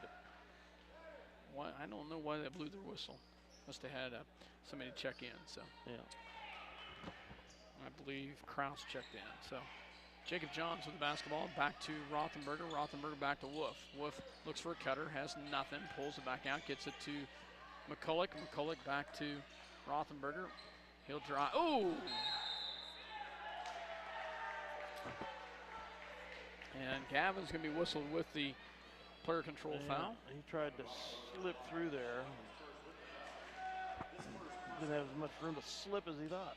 B: Why, I don't know why they blew their whistle. Must have had somebody check in. So
A: Yeah.
B: I believe Kraus checked in. So Jacob Johns with the basketball. Back to Rothenberger. Rothenberger back to Wolf. Wolf looks for a cutter. Has nothing. Pulls it back out. Gets it to McCulloch. McCulloch back to Rothenberger. He'll drive. Oh! And Gavin's going to be whistled with the player control foul.
A: He tried to slip through there. Didn't have as much room to slip as he thought.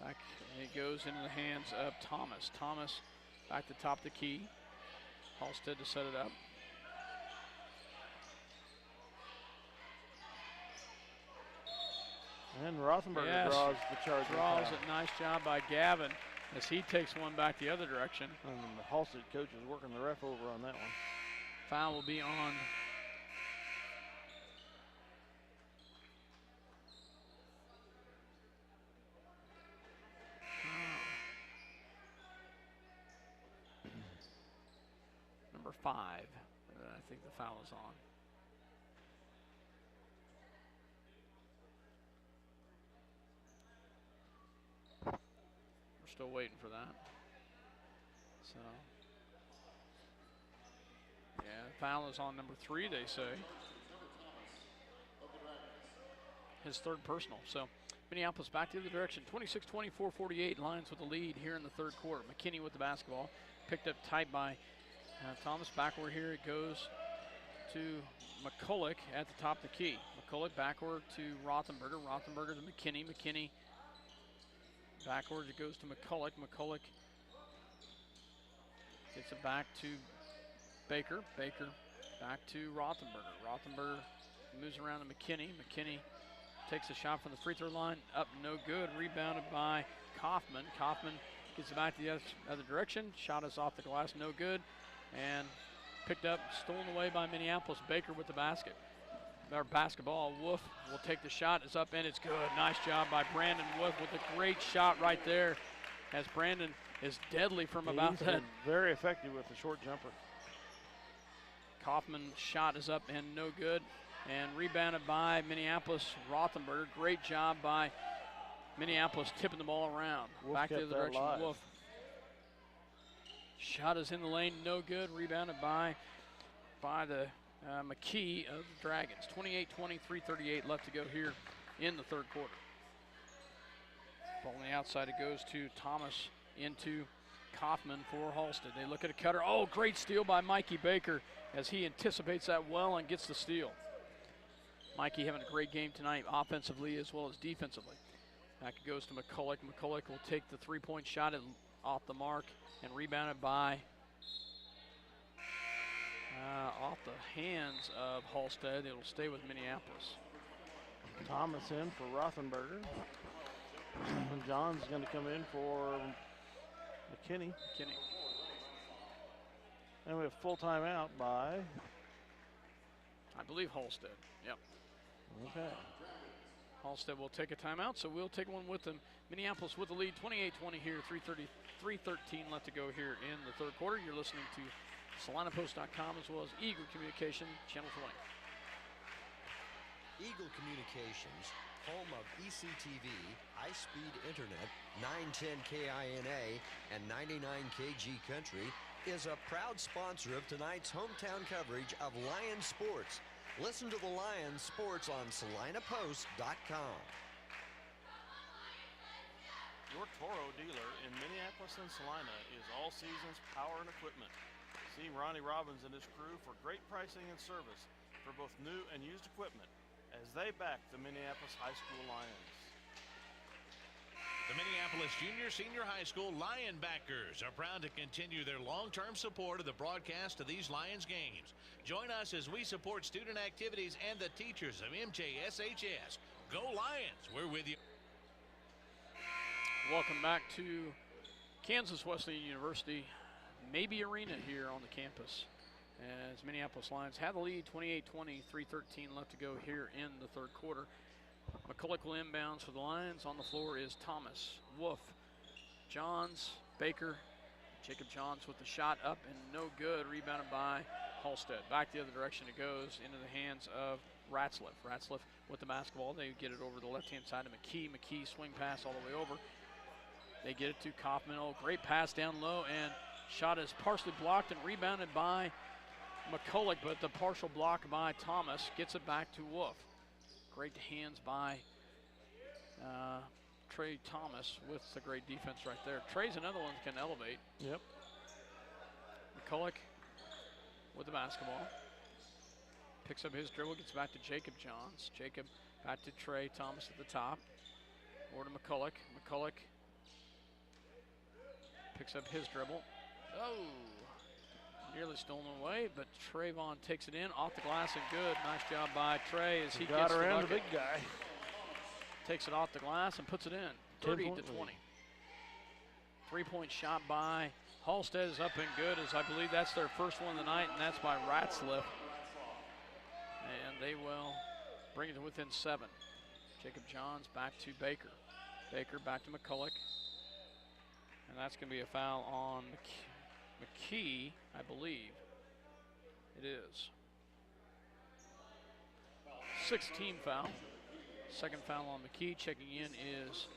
B: Back, and it goes into the hands of Thomas. Thomas back to top of the key. Halstead to set it up.
A: And Rothenberger draws the charge.
B: Draws it. Nice job by Gavin as he takes one back the other direction.
A: And the Halstead coach is working the ref over on that one.
B: Foul will be on number 5. I think the foul is on. We're still waiting for that. So, yeah, foul is on number 3, they say. His third personal. So, Minneapolis back the other direction. 26-20, 4:48. Lions with the lead here in the third quarter. McKinney with the basketball. Picked up tight by Thomas. Backward here it goes to McCulloch at the top of the key. McCulloch backward to Rothenberger. Rothenberger to McKinney. McKinney backwards it goes to McCulloch. McCulloch gets it back to Baker. Baker back to Rothenberger. Rothenberger moves around to McKinney. McKinney takes a shot from the free throw line. Up, no good. Rebounded by Kaufman. Kaufman gets it back to the other direction. Shot is off the glass, no good. And picked up, stolen away by Minneapolis. Baker with the basket. Our basketball. Wolf will take the shot. It's up and it's good. Nice job by Brandon Wolf with a great shot right there. As Brandon is deadly from about that.
A: Very effective with the short jumper.
B: Kaufman's shot is up and no good. And rebounded by Minneapolis. Rothenberger. Great job by Minneapolis tipping the ball around.
A: Wolf
B: back to the direction.
A: Live.
B: Wolf. Shot is in the lane, no good. Rebounded by the McKee of the Dragons. 28-20, 3:38 left to go here in the third quarter. Ball on the outside, it goes to Thomas into Kaufman for Halstead. They look at a cutter. Oh, great steal by Mikey Baker as he anticipates that well and gets the steal. Mikey having a great game tonight offensively as well as defensively. Back it goes to McCulloch. McCulloch will take the three-point shot off the mark and rebounded by off the hands of Halstead. It'll stay with Minneapolis.
A: Thomas in for Rothenberger. And John's going to come in for McKinney. And we have full timeout by,
B: I believe, Halstead. Yep.
A: okay.
B: Halstead will take a timeout, so we'll take one with them. Minneapolis with the lead, 28-20 here, 3:13 left to go here in the third quarter. You're listening to SalinaPost.com as well as Eagle Communication, Channel 20.
C: Eagle Communications, home of ECTV, high-speed internet, 910 KINA, and 99 KG Country, is a proud sponsor of tonight's hometown coverage of Lions sports. Listen to the Lions sports on SalinaPost.com.
D: Your Toro dealer in Minneapolis and Salina is All Seasons Power and Equipment. See Ronnie Robbins and his crew for great pricing and service for both new and used equipment as they back the Minneapolis High School Lions.
E: The Minneapolis Junior Senior High School Lionbackers are proud to continue their long-term support of the broadcast of these Lions games. Join us as we support student activities and the teachers of MJSHS. Go Lions! We're with you.
B: Welcome back to Kansas Wesleyan University Maybe Arena here on the campus as Minneapolis Lions have the lead 28-20, 3:13 left to go here in the third quarter. McCulloch will inbounds for the Lions. On the floor is Thomas, Wolf, Johns, Baker. Jacob Johns with the shot up and no good. Rebounded by Halstead. Back the other direction it goes into the hands of Ratzliff. Ratzliff with the basketball. They get it over the left-hand side of McKee. McKee swing pass all the way over. They get it to Kaufman. Oh, great pass down low, and shot is partially blocked and rebounded by McCulloch, but the partial block by Thomas gets it back to Wolf. Great hands by Trey Thomas with the great defense right there. Trey's another one that can elevate.
A: Yep.
B: McCulloch with the basketball. Picks up his dribble, gets back to Jacob Johns. Jacob back to Trey Thomas at the top. Over to McCulloch. McCulloch picks up his dribble. Oh, nearly stolen away, but Trayvon takes it in off the glass and good. Nice job by Trey as he
A: got
B: gets
A: around
B: the
A: the
B: bucket.
A: big guy.
B: Takes it off the glass and puts it in. 30-20. 3-point shot by Halstead is up and good, as I believe that's their first one of the night, and that's by Ratzliff. And they will bring it to within 7. Jacob Johns back to Baker. Baker back to McCulloch. And that's going to be a foul on McKee, I believe. It is. 16 foul. Second foul on McKee. Checking in is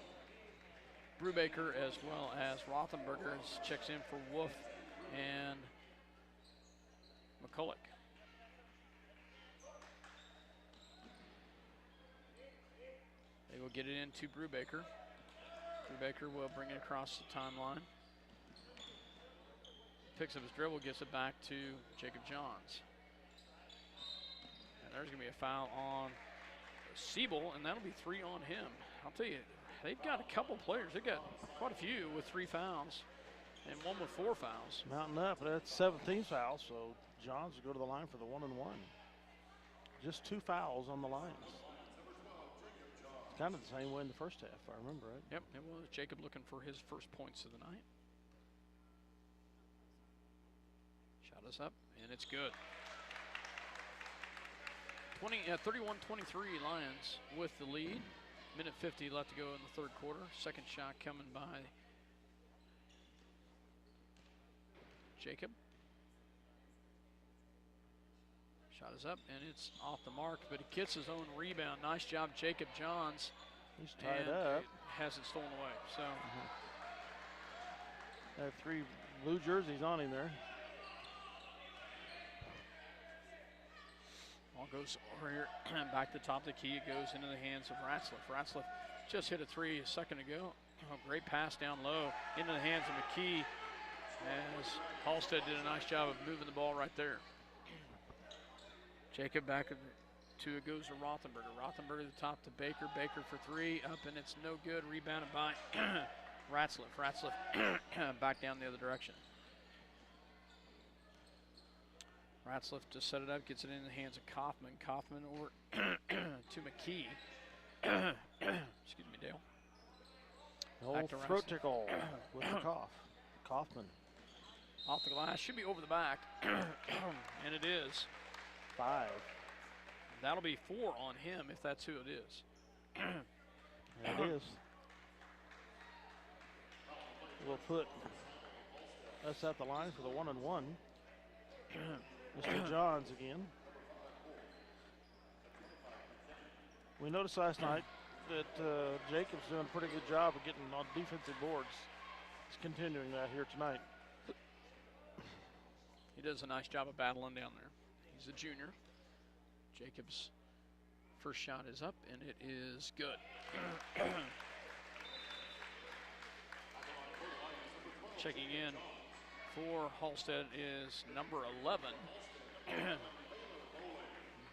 B: Brubaker as well as Rothenberger. Checks in for Wolf and McCulloch. They will get it into Brubaker. Brubaker will bring it across the timeline. Picks up his dribble, gets it back to Jacob Johns. And there's going to be a foul on Siebel, and that'll be 3 on him. I'll tell you, they've got a couple players. They've got quite a few with 3 fouls and one with 4 fouls.
A: Mounting up, that's 17 fouls, so Johns will go to the line for the 1-and-1. Just 2 fouls on the Lions. It's kind of the same way in the first half, if I remember right.
B: Yep, it was Jacob looking for his first points of the night. Shot is up, and it's good. 31-23 Lions with the lead. Minute 50 left to go in the third quarter. Second shot coming by Jacob. Shot is up, and it's off the mark, but he gets his own rebound. Nice job, Jacob Johns.
A: He's tied
B: and
A: up.
B: It hasn't stolen away, so.
A: They have 3 blue jerseys on him there.
B: Ball goes over here, back to the top of the key. It goes into the hands of Ratzliff. Ratzliff just hit a 3 a second ago. Oh, great pass down low into the hands of McKee as Halstead did a nice job of moving the ball right there. Jacob back to it goes to Rothenberger. Rothenberger to the top to Baker. Baker for 3, up and it's no good. Rebounded by Ratzliff. Ratzliff back down the other direction. Ratzliff to set it up, gets it in the hands of Kaufman. Kaufman over to McKee. Excuse me, Dale.
A: The old throat tickle with the cough. Kaufman.
B: Off the glass, should be over the back, and it is.
A: 5.
B: That'll be 4 on him if that's who it is.
A: It is. We'll put us at the line for the 1-and-1. Mr. Johns again. We noticed last night that Jacob's doing a pretty good job of getting on defensive boards. He's continuing that here tonight.
B: He does a nice job of battling down there. He's a junior. Jacobs' first shot is up, and it is good. Checking in for Halstead is number 11,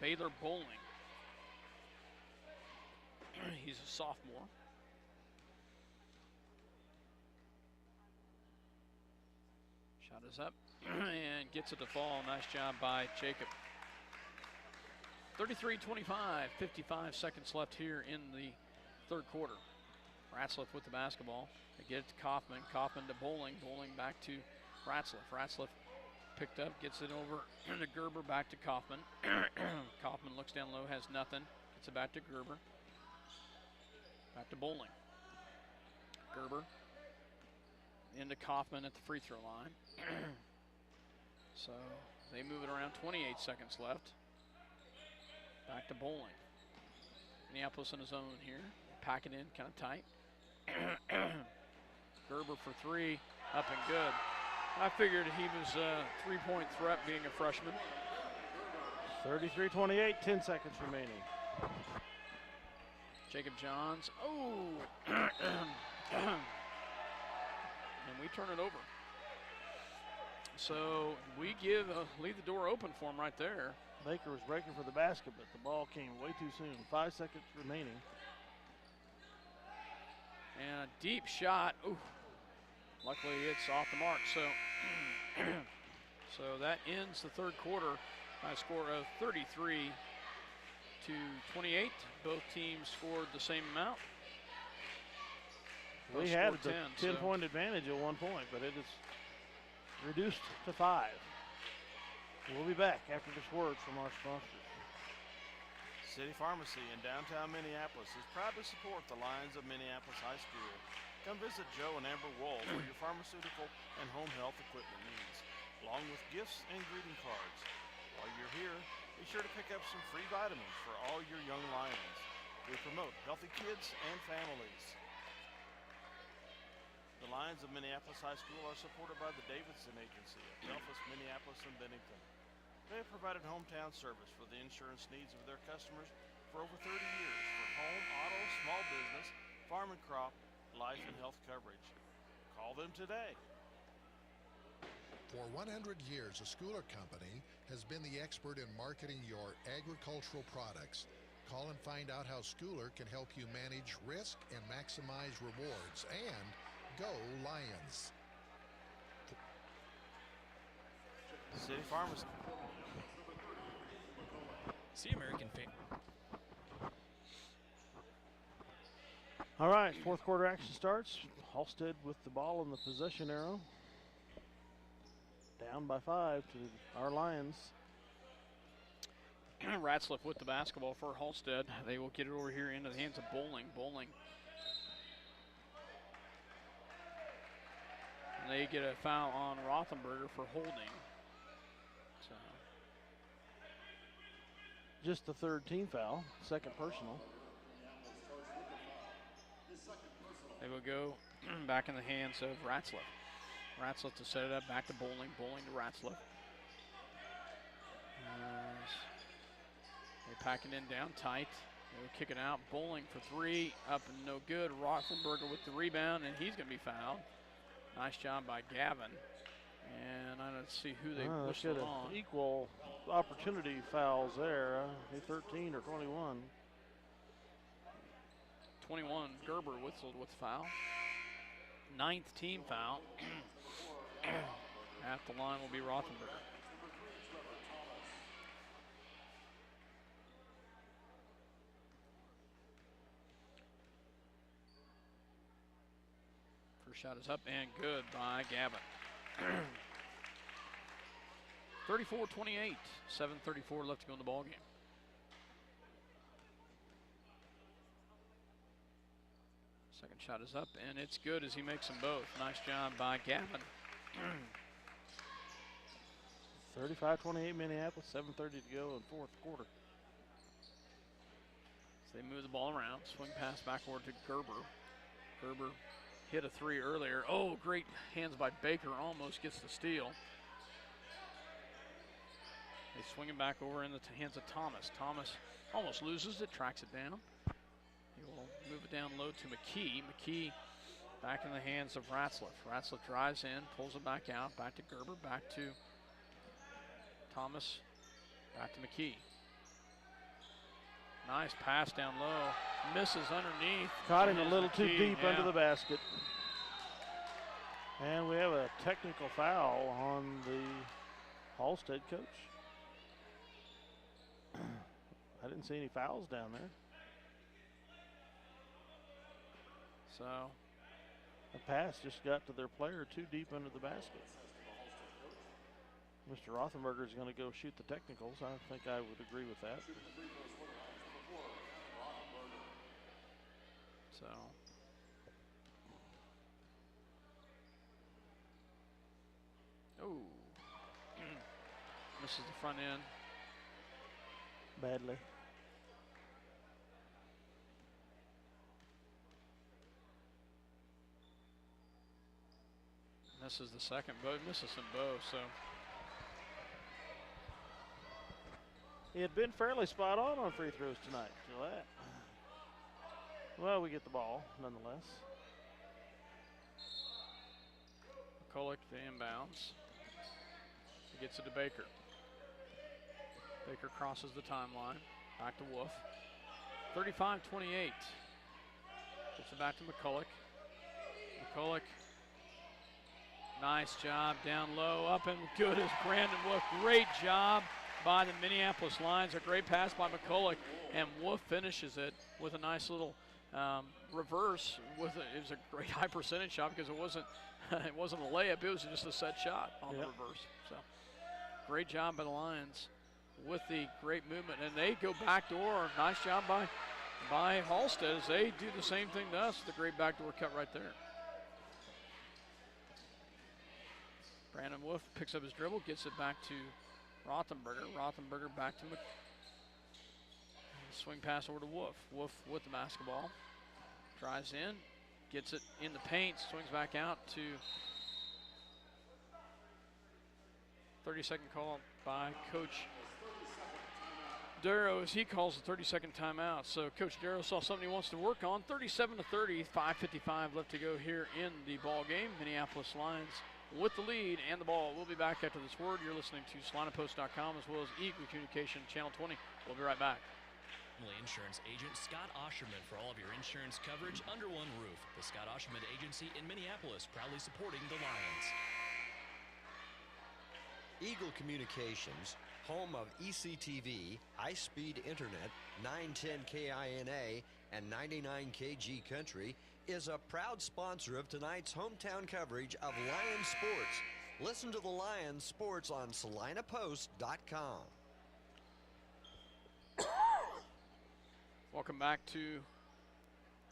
B: Baylor Bowling. He's a sophomore. Shot is up and gets it to fall. Nice job by Jacob. 33-25, 55 seconds left here in the third quarter. Ratzliff with the basketball. They get it to Kaufman. Kaufman to Bowling. Bowling back to Ratzliff. Ratzliff picked up, gets it over to Gerber, back to Kaufman. Kaufman looks down low, has nothing. Gets it back to Gerber. Back to Bowling. Gerber into Kaufman at the free throw line. So they move it around. 28 seconds left. Back to Bowling. Minneapolis in his own here. Pack it in kind of tight. Gerber for 3, up and good. I figured he was a 3-point threat being a freshman.
A: 33-28, 10 seconds remaining.
B: Jacob Johns. Oh! And we turn it over. So we leave the door open for him right there.
A: Baker was breaking for the basket, but the ball came way too soon. 5 seconds remaining.
B: And a deep shot. Ooh. Luckily, it's off the mark. So, so that ends the third quarter by a score of 33-28. Both teams scored the same amount.
A: We had a 10-point advantage at one point, but it is reduced to 5. We'll be back after this word from our sponsors.
D: City Pharmacy in downtown Minneapolis is proud to support the Lions of Minneapolis High School. Come visit Joe and Amber Wool for your pharmaceutical and home health equipment needs, along with gifts and greeting cards. While you're here, be sure to pick up some free vitamins for all your young Lions. We promote healthy kids and families. The Lions of Minneapolis High School are supported by the Davidson Agency of Belfast, Minneapolis, and Bennington. They have provided hometown service for the insurance needs of their customers for over 30 years for home, auto, small business, farm and crop, life and health coverage. Call them today.
H: For 100 years, a Schooler Company has been the expert in marketing your agricultural products. Call and find out how Schooler can help you manage risk and maximize rewards. And go Lions.
D: City Pharmacy.
G: See American fan.
A: All right, fourth quarter action starts. Halstead with the ball in the possession arrow. Down by 5 to our Lions.
B: Ratzliff with the basketball for Halstead. They will get it over here into the hands of Bowling. Bowling. And they get a foul on Rothenberger for holding. So.
A: Just the third team foul, second personal.
B: They will go back in the hands of Ratzliff. Ratzliff to set it up, back to Bowling. Bowling to Ratzliff. They pack it in down tight. They will kick it out. Bowling for 3, up and no good. Rothenberger with the rebound, and he's going to be fouled. Nice job by Gavin. And I don't see who they whistled on.
A: Equal opportunity fouls there. 13 or 21.
B: 21, Gerber whistled with the foul. 9th team foul. At the line will be Rothenberger. First shot is up and good by Gavin. 34-28, 7:34 left to go in the ball game. Second shot is up and it's good as he makes them both. Nice job by Gavin.
A: 35-28 Minneapolis, 7:30 to go in fourth quarter.
B: So they move the ball around, swing pass backward to Gerber. Gerber hit a three earlier. Oh, great hands by Baker, almost gets the steal. They swing it back over in the hands of Thomas. Thomas almost loses it, tracks it down. He will move it down low to McKee. McKee back in the hands of Ratzlaff. Ratzlaff drives in, pulls it back out, back to Gerber, back to Thomas, back to McKee. Nice pass down low, misses underneath.
A: Caught him a little too
B: McKee,
A: deep
B: yeah.
A: under the basket. And we have a technical foul on the Halstead coach. I didn't see any fouls down there.
B: So
A: the pass just got to their player too deep under the basket. Mr. Rothenberger is going to go shoot the technicals. I think I would agree with that.
B: So misses the front end.
A: Badly.
B: Misses the second, but misses them both, so.
A: He had been fairly spot on free throws tonight. Gillette. Well, we get the ball nonetheless.
B: McCulloch the inbounds. He gets it to Baker. Baker crosses the timeline. Back to Wolf. 35-28. Gets it back to McCulloch. McCulloch. Nice job down low. Up and good as Brandon Wolf. Great job by the Minneapolis Lions. A great pass by McCulloch. And Wolf finishes it with a nice little reverse. It was a great high percentage shot because it wasn't a layup. It was just a set shot on the reverse. So great job by the Lions with the great movement. And they go backdoor. Nice job by Halstead as they do the same thing to us. The great backdoor cut right there. Brandon Wolf picks up his dribble, gets it back to Rothenberger. Rothenberger back to swing pass over to Wolf. Wolf with the basketball. Drives in, gets it in the paint, swings back out to 30-second call by Coach Darrow as he calls the 30-second timeout. So Coach Darrow saw something he wants to work on. 37-30, 5:55 left to go here in the ball game. Minneapolis Lions with the lead and the ball. We'll be back after this word. You're listening to SalinaPost.com as well as Eagle Communication Channel 20. We'll be right back.
G: Insurance agent Scott Osherman for all of your insurance coverage under one roof. The Scott Osherman Agency in Minneapolis, proudly supporting the Lions.
C: Eagle Communications, home of ECTV, high-speed internet, 910 KINA, and 99 KG Country, is a proud sponsor of tonight's hometown coverage of Lions sports. Listen to the Lions sports on SalinaPost.com.
B: Welcome back to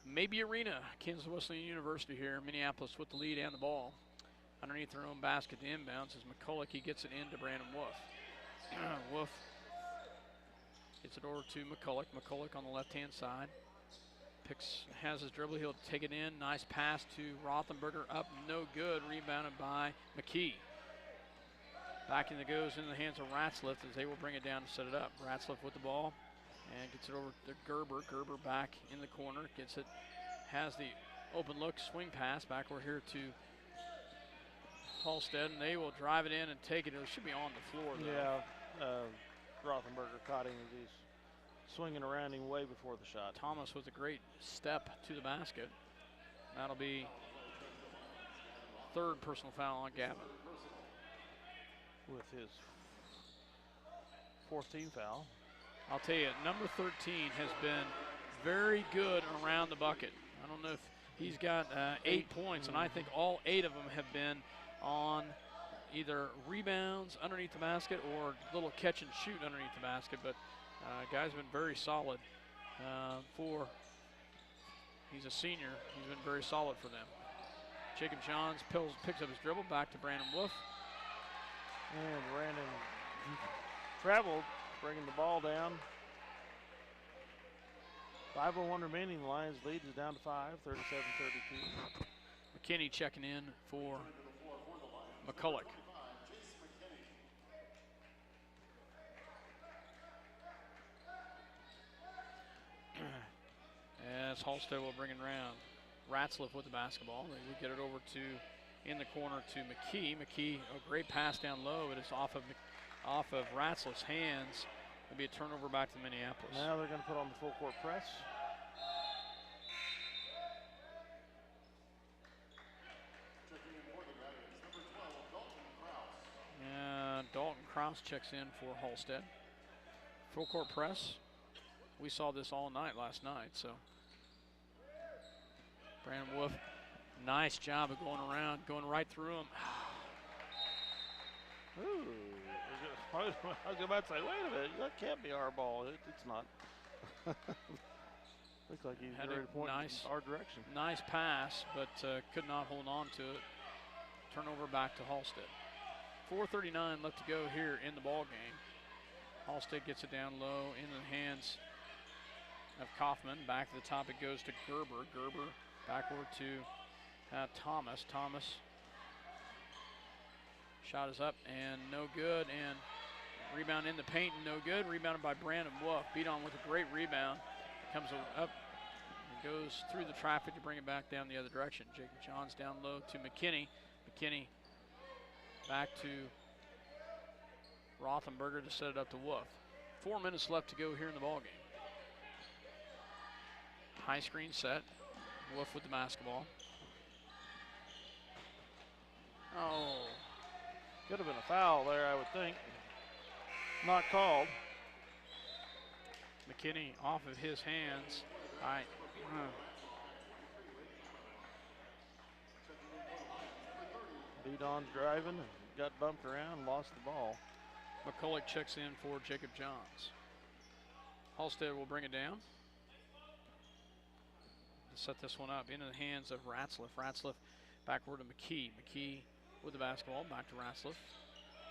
B: Maybe Arena, Kansas Wesleyan University here. Minneapolis with the lead and the ball. Underneath their own basket to inbounds is McCulloch. He gets it into Brandon Wolf. Wolf gets it over to McCulloch. McCulloch on the left-hand side. Has his dribble. He'll take it in. Nice pass to Rothenberger. Up, no good. Rebounded by McKee. Back in the goes into the hands of Ratzlaff as they will bring it down to set it up. Ratzlaff with the ball. And gets it over to Gerber. Gerber back in the corner. Gets it. Has the open look swing pass back over here to Halstead. And they will drive it in and take it. It should be on the floor, though.
A: Yeah. Rothenberger caught him as he's swinging around him way before the shot.
B: Thomas with a great step to the basket. That'll be third personal foul on Gavin.
A: With his fourth team foul.
B: I'll tell you, number 13 has been very good around the bucket. I don't know if He's got 8 points, and I think all 8 of them have been on either rebounds underneath the basket or little catch and shoot underneath the basket. But guy's been very solid he's a senior. He's been very solid for them. Jacob Johns picks up his dribble, back to Brandon Wolf.
A: And Brandon traveled, bringing the ball down. 5:01 remaining. The Lions lead is down to 5, 37-32.
B: McKinney checking in for McCulloch. As Halstead will bring it around. Ratzliff with the basketball. They will get it over to, in the corner to McKee. McKee, a great pass down low. It is off of Ratzliff's hands. It'll be a turnover back to Minneapolis.
A: Now they're going to put on the full court press.
B: Dalton Krause checks in for Halstead. Full court press. We saw this all night last night, so. Brandon Wolf, nice job of going around, going right through him.
A: Ooh, I was about to say, wait a minute, that can't be our ball. It's not. Looks like he's ready to point in our direction.
B: Nice pass, but could not hold on to it. Turnover back to Halstead. 4:39 left to go here in the ball game. Halstead gets it down low into the hands of Kaufman. Back to the top it goes to Gerber. Gerber backward to Thomas. Thomas shot is up and no good, and rebound in the paint and no good. Rebounded by Brandon Wolf. Beat on with a great rebound. Comes up and goes through the traffic to bring it back down the other direction. Jacob Johns down low to McKinney. McKinney back to Rothenberger to set it up to Wolf. 4 minutes left to go here in the ball game. High screen set. Wolf with the basketball. Oh.
A: Could have been a foul there, I would think. Not called.
B: McKinney off of his hands. All right.
A: Beadon's driving and got bumped around, lost the ball.
B: McCulloch checks in for Jacob Johns. Halstead will bring it down. Set this one up into the hands of Ratzliff. Ratzliff backward to McKee. McKee with the basketball, back to Ratzliff.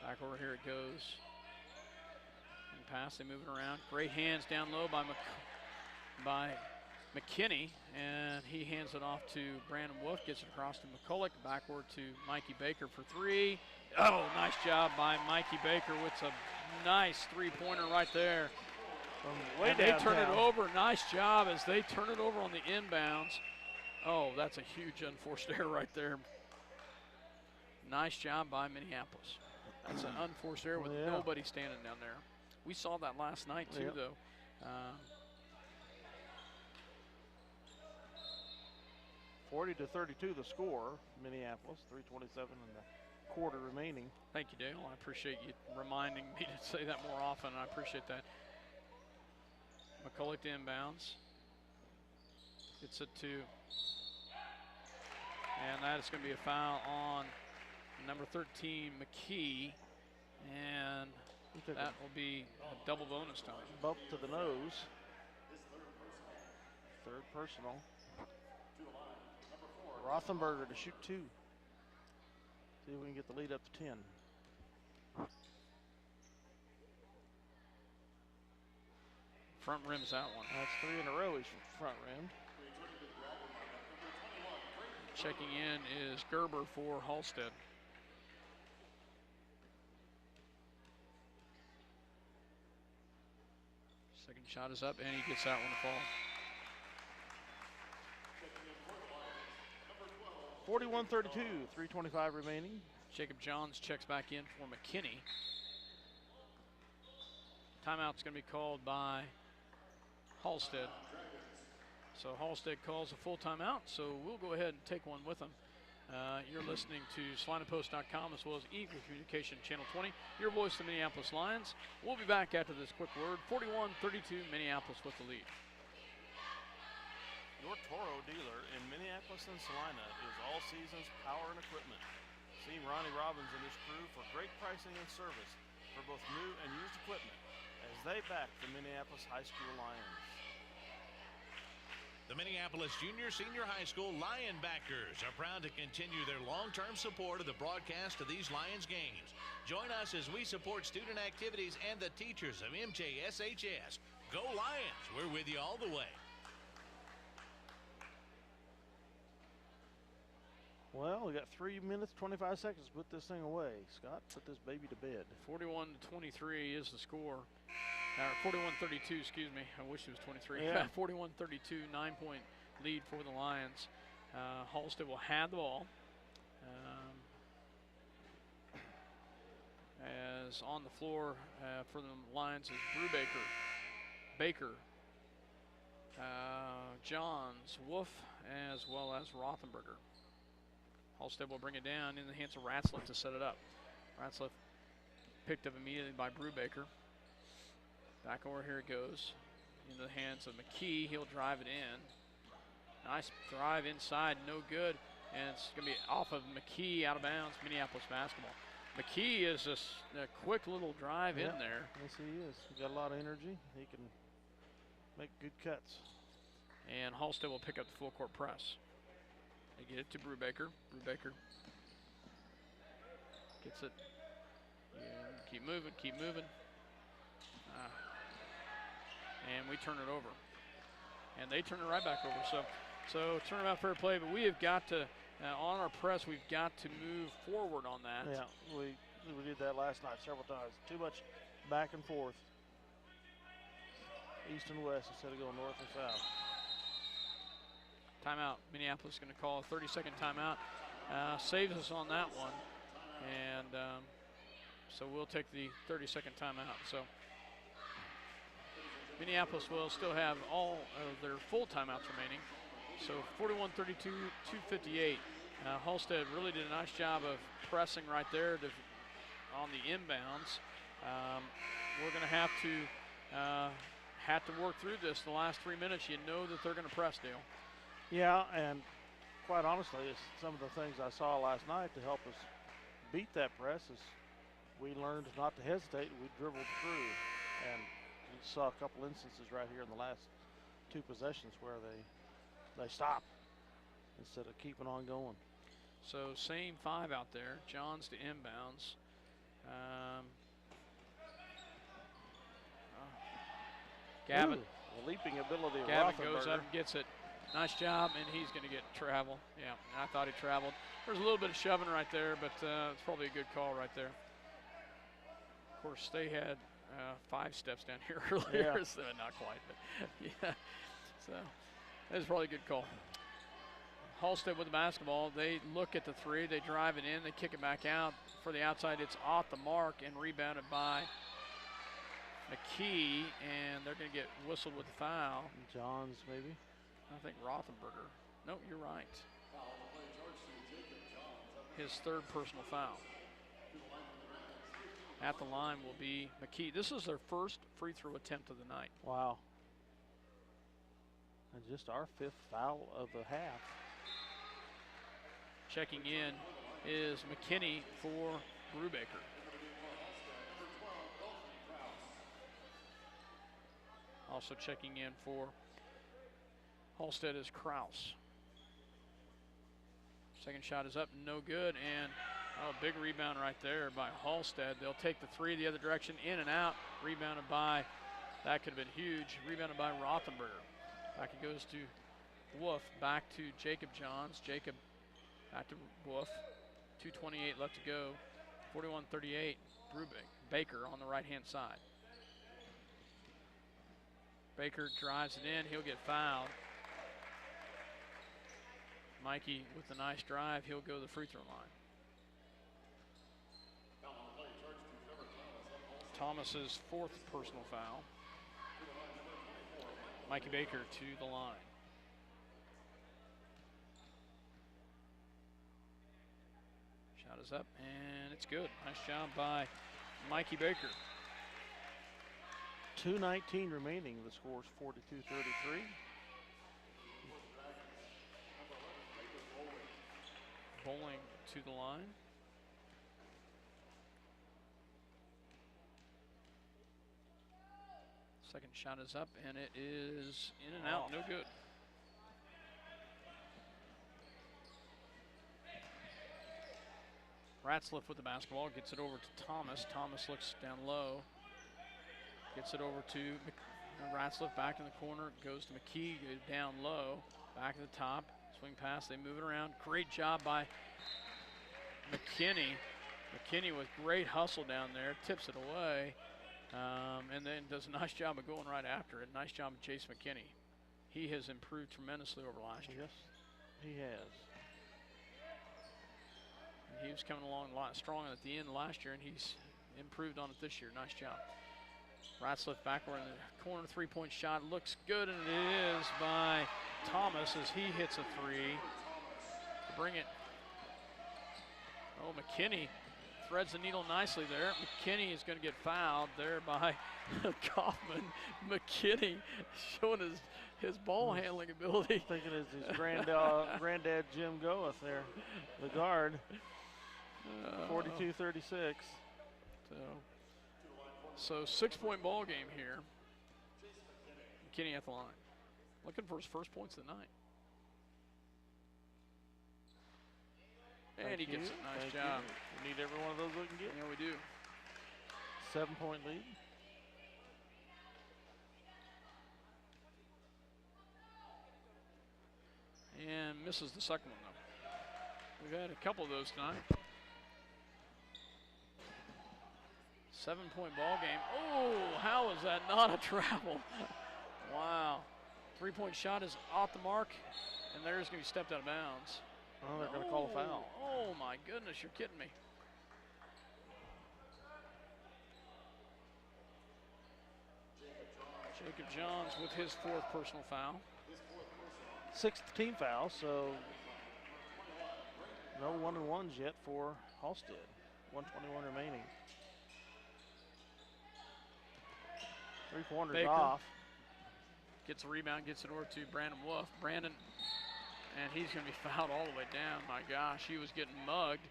B: Back over here it goes. And pass, they move it around. Great hands down low by McKinney, and he hands it off to Brandon Wolf, gets it across to McCulloch, backward to Mikey Baker for 3. Oh, nice job by Mikey Baker with a nice three-pointer right there. And they turn it over. Nice job as they turn it over on the inbounds. Oh, that's a huge unforced error right there. Nice job by Minneapolis. That's an unforced error with nobody standing down there. We saw that last night too, though.
A: 40-32 the score. Minneapolis, 3:27 in the quarter remaining.
B: Thank you, Dale. I appreciate you reminding me to say that more often. I appreciate that. McCulloch to inbounds. Gets it to, and that is going to be a foul on number 13, McKee, and that will be a double bonus time.
A: Bump to the nose. Third personal. Rothenberger to shoot 2. See if we can get the lead up to 10.
B: Front rims that one.
A: That's 3 in a row he's front rimmed.
B: Checking in is Gerber for Halstead. Second shot is up, and he gets that one to fall.
A: 41-32, 3:25 remaining.
B: Jacob Johns checks back in for McKinney. Timeout's going to be called by Halstead. So Halstead calls a full timeout, so we'll go ahead and take one with them. You're listening to SalinaPost.com as well as Eagle Communication Channel 20, your voice of the Minneapolis Lions. We'll be back after this quick word. 41-32, Minneapolis with the lead.
D: Your Toro dealer in Minneapolis and Salina is All Seasons Power and Equipment. See Ronnie Robbins and his crew for great pricing and service for both new and used equipment as they back the Minneapolis High School Lions.
E: The Minneapolis Junior Senior High School Lionbackers are proud to continue their long-term support of the broadcast of these Lions games. Join us as we support student activities and the teachers of MJSHS. Go Lions! We're with you all the way.
A: Well, we got 3 minutes, 25 seconds to put this thing away. Scott, put this baby to bed.
B: 41-23 is the score. 41-32, excuse me. I wish it was 23.
A: Yeah.
B: 41-32, 9-point lead for the Lions. Halstead will have the ball. As on the floor for the Lions is Brubaker, Baker, Johns, Wolf, as well as Rothenberger. Halstead will bring it down in the hands of Ratzliff to set it up. Ratzliff picked up immediately by Brubaker. Back over here it goes into the hands of McKee. He'll drive it in. Nice drive inside, no good. And it's going to be off of McKee, out of bounds, Minneapolis basketball. McKee is just a quick little drive in there.
A: Yes, he is. He's got a lot of energy. He can make good cuts.
B: And Halstead will pick up the full court press. They get it to Brubaker. Brubaker gets it. And keep moving, keep moving. And we turn it over. And they turn it right back over. So turnabout fair play, but we have got to, on our press, we've got to move forward on that.
A: Yeah, we did that last night several times. Too much back and forth, east and west instead of going north and south.
B: Timeout. Minneapolis is going to call a 30-second timeout. Saves us on that one. And so we'll take the 30-second timeout. So Minneapolis will still have all of their full timeouts remaining. So 41-32, 2:58. Halstead really did a nice job of pressing right there on the inbounds. We're going to have to work through this the last 3 minutes. You know that they're going to press, Dale.
A: Yeah, and quite honestly, it's some of the things I saw last night to help us beat that press is we learned not to hesitate. We dribbled through, and you saw a couple instances right here in the last 2 possessions where they stopped instead of keeping on going.
B: So same 5 out there. Johns to inbounds. Gavin.
A: Ooh, the leaping ability of
B: Gavin
A: Rothenberger.
B: goes up and gets it. Nice job, and he's going to get travel. Yeah, I thought he traveled. There's a little bit of shoving right there, but it's probably a good call right there. Of course, they had 5 steps down here earlier,
A: Yeah.
B: so not quite, but yeah. So that was probably a good call. Halstead with the basketball. They look at the 3. They drive it in. They kick it back out. For the outside, it's off the mark and rebounded by McKee, and they're going to get whistled with the foul.
A: Johns, maybe.
B: I think Rothenberger. No, you're right. His 3rd personal foul. At the line will be McKee. This is their first free throw attempt of the night.
A: Wow. And just our 5th foul of the half.
B: Checking in is McKinney for Brubaker. Also checking in for Halstead is Kraus. Second shot is up, no good, and big rebound right there by Halstead. They'll take the 3 the other direction, in and out, rebounded by, that could have been huge, rebounded by Rothenberger. Back it goes to Wolf, back to Jacob Johns. Jacob back to Wolf, 2:28 left to go, 41-38, Baker on the right-hand side. Baker drives it in, he'll get fouled. Mikey with the nice drive, he'll go to the free throw line. Thomas's 4th personal foul. Mikey Baker to the line. Shot is up, and it's good. Nice job by Mikey Baker.
A: 2:19 remaining. The score's 42-33.
B: bowling to the line. Second shot is up, and it is in and out, no good. Ratzliff with the basketball, gets it over to Thomas. Thomas looks down low, gets it over to Ratzliff, back in the corner, goes to McKee, goes down low, back at the top, swing pass, they move it around. Great job by McKinney. McKinney with great hustle down there, tips it away, and then does a nice job of going right after it. Nice job of Chase McKinney. He has improved tremendously over last year.
A: Yes, he has.
B: He was coming along a lot stronger at the end last year, and he's improved on it this year. Nice job. Ratzliff backward in the corner, three-point shot. Looks good, and it is by Thomas as he hits a three to bring it. Oh, McKinney threads the needle nicely there. McKinney is going to get fouled there by Kaufman. McKinney showing his ball handling ability.
A: Thinking it's his granddad Jim Goeth there, the guard. 42-36.
B: So 6-point ball game here. McKinney at the line. Looking for his first points of the night. And he gets it. Nice job.
A: We need every one of those we can get.
B: Yeah, we do.
A: 7-point lead.
B: And misses the second one, though. We've had a couple of those tonight. 7-point ball game. Oh, how is that not a travel? Wow. 3-point shot is off the mark, and there's going to be stepped out of bounds.
A: Oh, they're going to call a foul.
B: Oh, my goodness, you're kidding me. Jacob Johns with his fourth personal foul.
A: Sixth team foul, so no 1-and-1s yet for Halstead. 1:21 remaining. Three-pointers off.
B: Gets a rebound, gets it over to Brandon Wolf. Brandon, and he's going to be fouled all the way down. My gosh, he was getting mugged.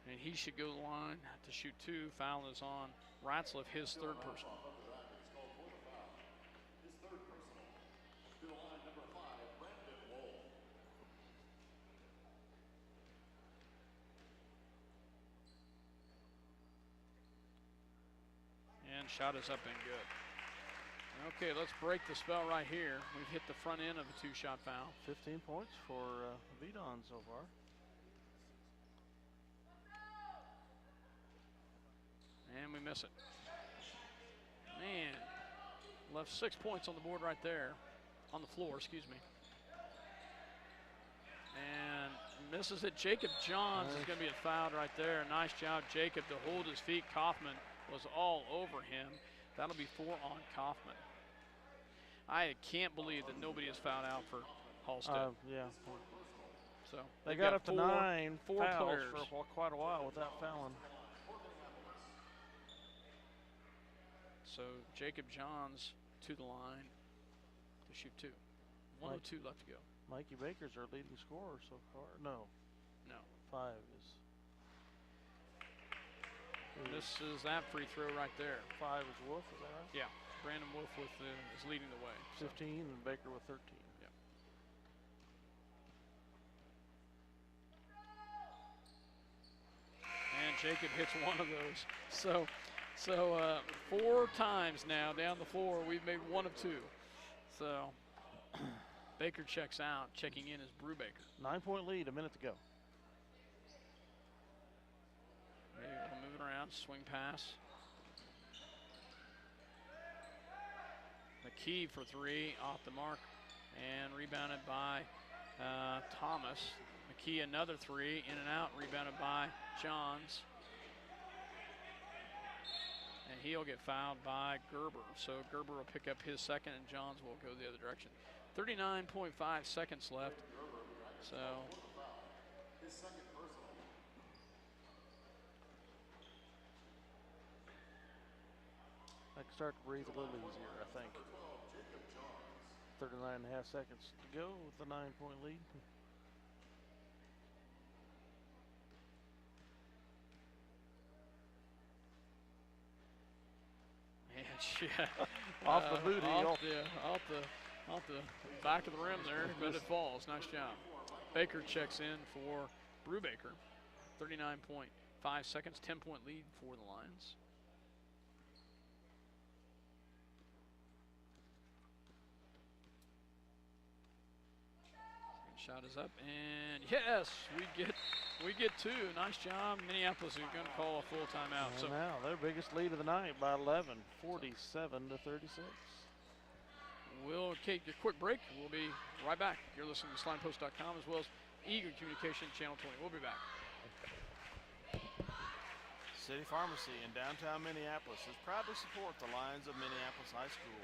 B: And he should go to the line to shoot two. Foul is on Ratzliff, his third personal. And shot is up and good. Okay, let's break the spell right here. We've hit the front end of a two-shot foul.
A: 15 points for Vidon so far.
B: And we miss it. Man, left 6 points on the board right there. On the floor, excuse me. And misses it. Jacob Johns is going to be fouled right there. Nice job, Jacob, to hold his feet. Kaufman was all over him. That'll be 4 on Kaufman. I can't believe that nobody is fouled out for Halstead.
A: Yeah.
B: So
A: they got up to four fouls
B: players
A: for quite a while without fouling.
B: So Jacob Johns to the line to shoot two. 1:02 left to go.
A: Mikey Baker's our leading scorer so far. No. 5 is.
B: This is that free throw right there.
A: 5 is Wolf, is that right?
B: Yeah. Brandon Wolf is leading the way.
A: 15 and Baker with 13.
B: Yeah. And Jacob hits one of those. So 4 times now down the floor, we've made 1 of 2. So Baker checks out. Checking in is Brubaker.
A: 9-point lead, a minute to go.
B: Maybe we'll move it around, swing pass. McKee for 3, off the mark, and rebounded by Thomas. McKee another 3, in and out, rebounded by Johns. And he'll get fouled by Gerber. So Gerber will pick up his second, and Johns will go the other direction. 39.5 seconds left. So
A: I can start to breathe a little easier, I think. 39.5 seconds to go with the 9-point lead.
B: Yeah.
A: Off the booty.
B: Off the back of the rim there, but it falls. Nice job. Baker checks in for Brubaker. 39.5 seconds, 10-point lead for the Lions. Shot is up, and yes, we get two. Nice job. Minneapolis is going to call a full timeout.
A: And
B: So
A: now their biggest lead of the night by 11, 47 to 36.
B: we'll take a quick break. We'll be right back. You're listening to SlinePost.com as well as Eagle Communication Channel 20. We'll be back.
D: City Pharmacy in downtown Minneapolis is proud to support the Lions of Minneapolis High School.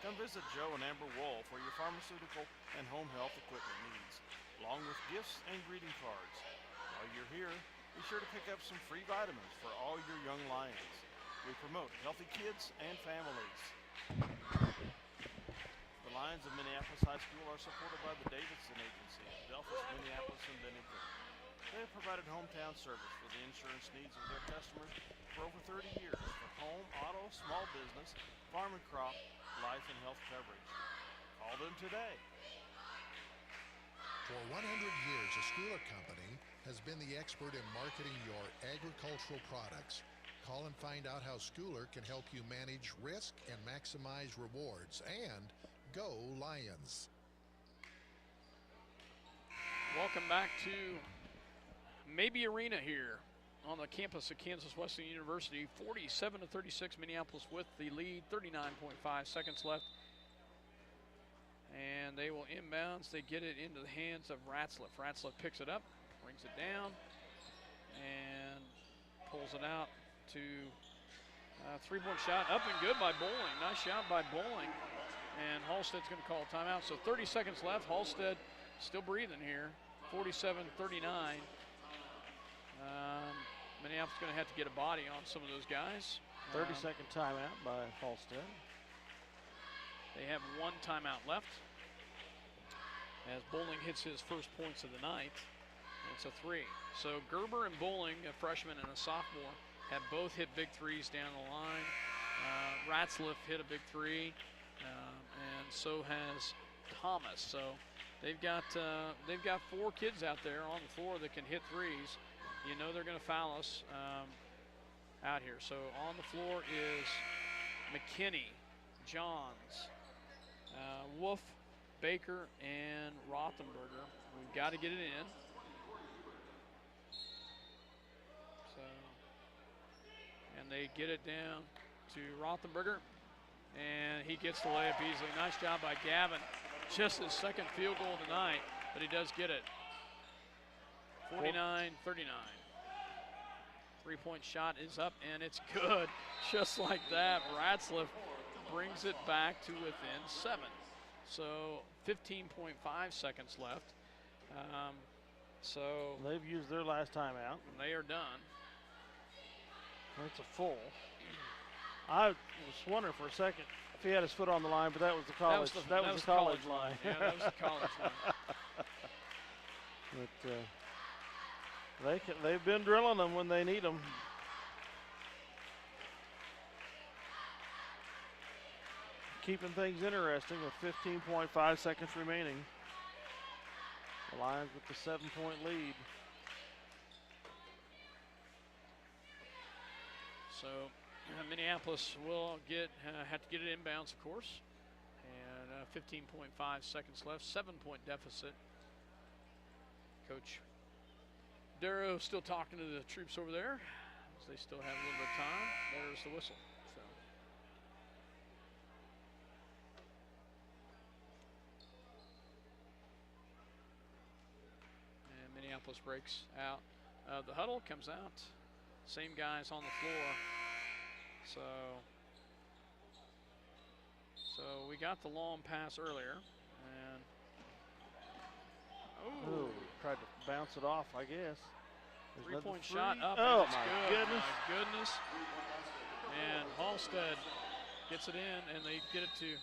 D: Come visit Joe and Amber Wool for your pharmaceutical and home health equipment needs, along with gifts and greeting cards. While you're here, be sure to pick up some free vitamins for all your young Lions. We promote healthy kids and families. The Lions of Minneapolis High School are supported by the Davidson Agency of Delphus, Minneapolis, and Bennington. They have provided hometown service for the insurance needs of their customers for over 30 years for home, auto, small business, farm and crop, life and health coverage. Call them today.
H: For 100 years, a Schooler Company has been the expert in marketing your agricultural products. Call and find out how Schooler can help you manage risk and maximize rewards. And go Lions.
B: Welcome back to Maybe Arena here on the campus of Kansas Wesleyan University. 47 to 36, Minneapolis with the lead. 39.5 seconds left. And they will inbounds. They get it into the hands of Ratzliff. Ratzliff picks it up, brings it down, and pulls it out to three-point shot. Up and good by Bowling. Nice shot by Bowling. And Halstead's going to call a timeout. So 30 seconds left. Halstead still breathing here. 47-39. Minneapolis going to have to get a body on some of those guys.
A: 30-second timeout by Halstead.
B: They have one timeout left as Bowling hits his first points of the night. It's a three. So Gerber and Bowling, a freshman and a sophomore, have both hit big threes down the line. Ratzliff hit a big three, and so has Thomas. So they've got four kids out there on the floor that can hit threes. You know they're going to foul us out here. So on the floor is McKinney, Johns, Wolf, Baker, and Rothenberger. We've got to get it in. So, and they get it down to Rothenberger, and he gets the layup easily. Nice job by Gavin. Just his second field goal of the night, but he does get it. 49-39. Three-point shot is up, and it's good. Just like that, Ratzliff brings it back to within 7. So 15.5 seconds left. So
A: they've used their last timeout.
B: They are done.
A: That's a full. I was wondering for a second if he had his foot on the line, but that was the college. That was the college line.
B: Yeah, that was the college line.
A: But they've been drilling them when they need them. Keeping things interesting with 15.5 seconds remaining. The Lions with the 7-point lead.
B: So Minneapolis will have to get it inbounds, of course. And 15.5 seconds left, 7-point deficit. Coach Darrow still talking to the troops over there as they still have a little bit of time. There's the whistle. So. And Minneapolis breaks out of the huddle, comes out. Same guys on the floor. So we got the long pass earlier. And
A: Ooh, tried to bounce it off, I guess.
B: Three-point shot up.
A: Oh,
B: and it's
A: my
B: good.
A: goodness.
B: My goodness. And Halstead gets it in, and they get it to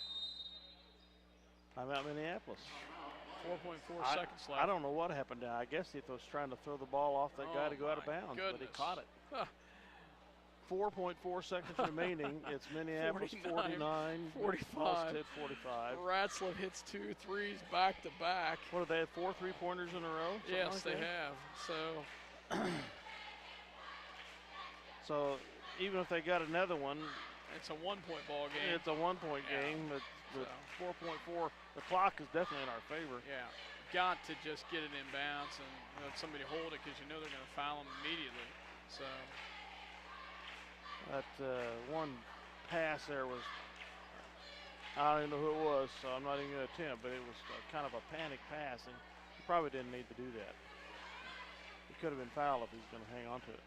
A: timeout Minneapolis.
B: 4.4 seconds left.
A: I don't know what happened there. I guess he was trying to throw the ball off that guy to go out of bounds, but he caught it. 4.4 seconds remaining. It's Minneapolis 49,
B: 45.
A: Halstead 45.
B: Ratzlaff hits 2 threes back to back.
A: What have they had, 4 3-pointers in a row?
B: Yes,
A: like
B: they
A: that?
B: have.
A: So even if they got another one,
B: it's a 1-point ball game.
A: it's a 1-point game. But 4.4, the clock is definitely in our favor.
B: Yeah, got to just get it in bounds and let somebody hold it, because you know they're going to foul them immediately. So
A: that one pass there was, I don't even know who it was, so I'm not even going to attempt, but it was kind of a panic pass, and he probably didn't need to do that. He could have been fouled if he's going to hang on to it.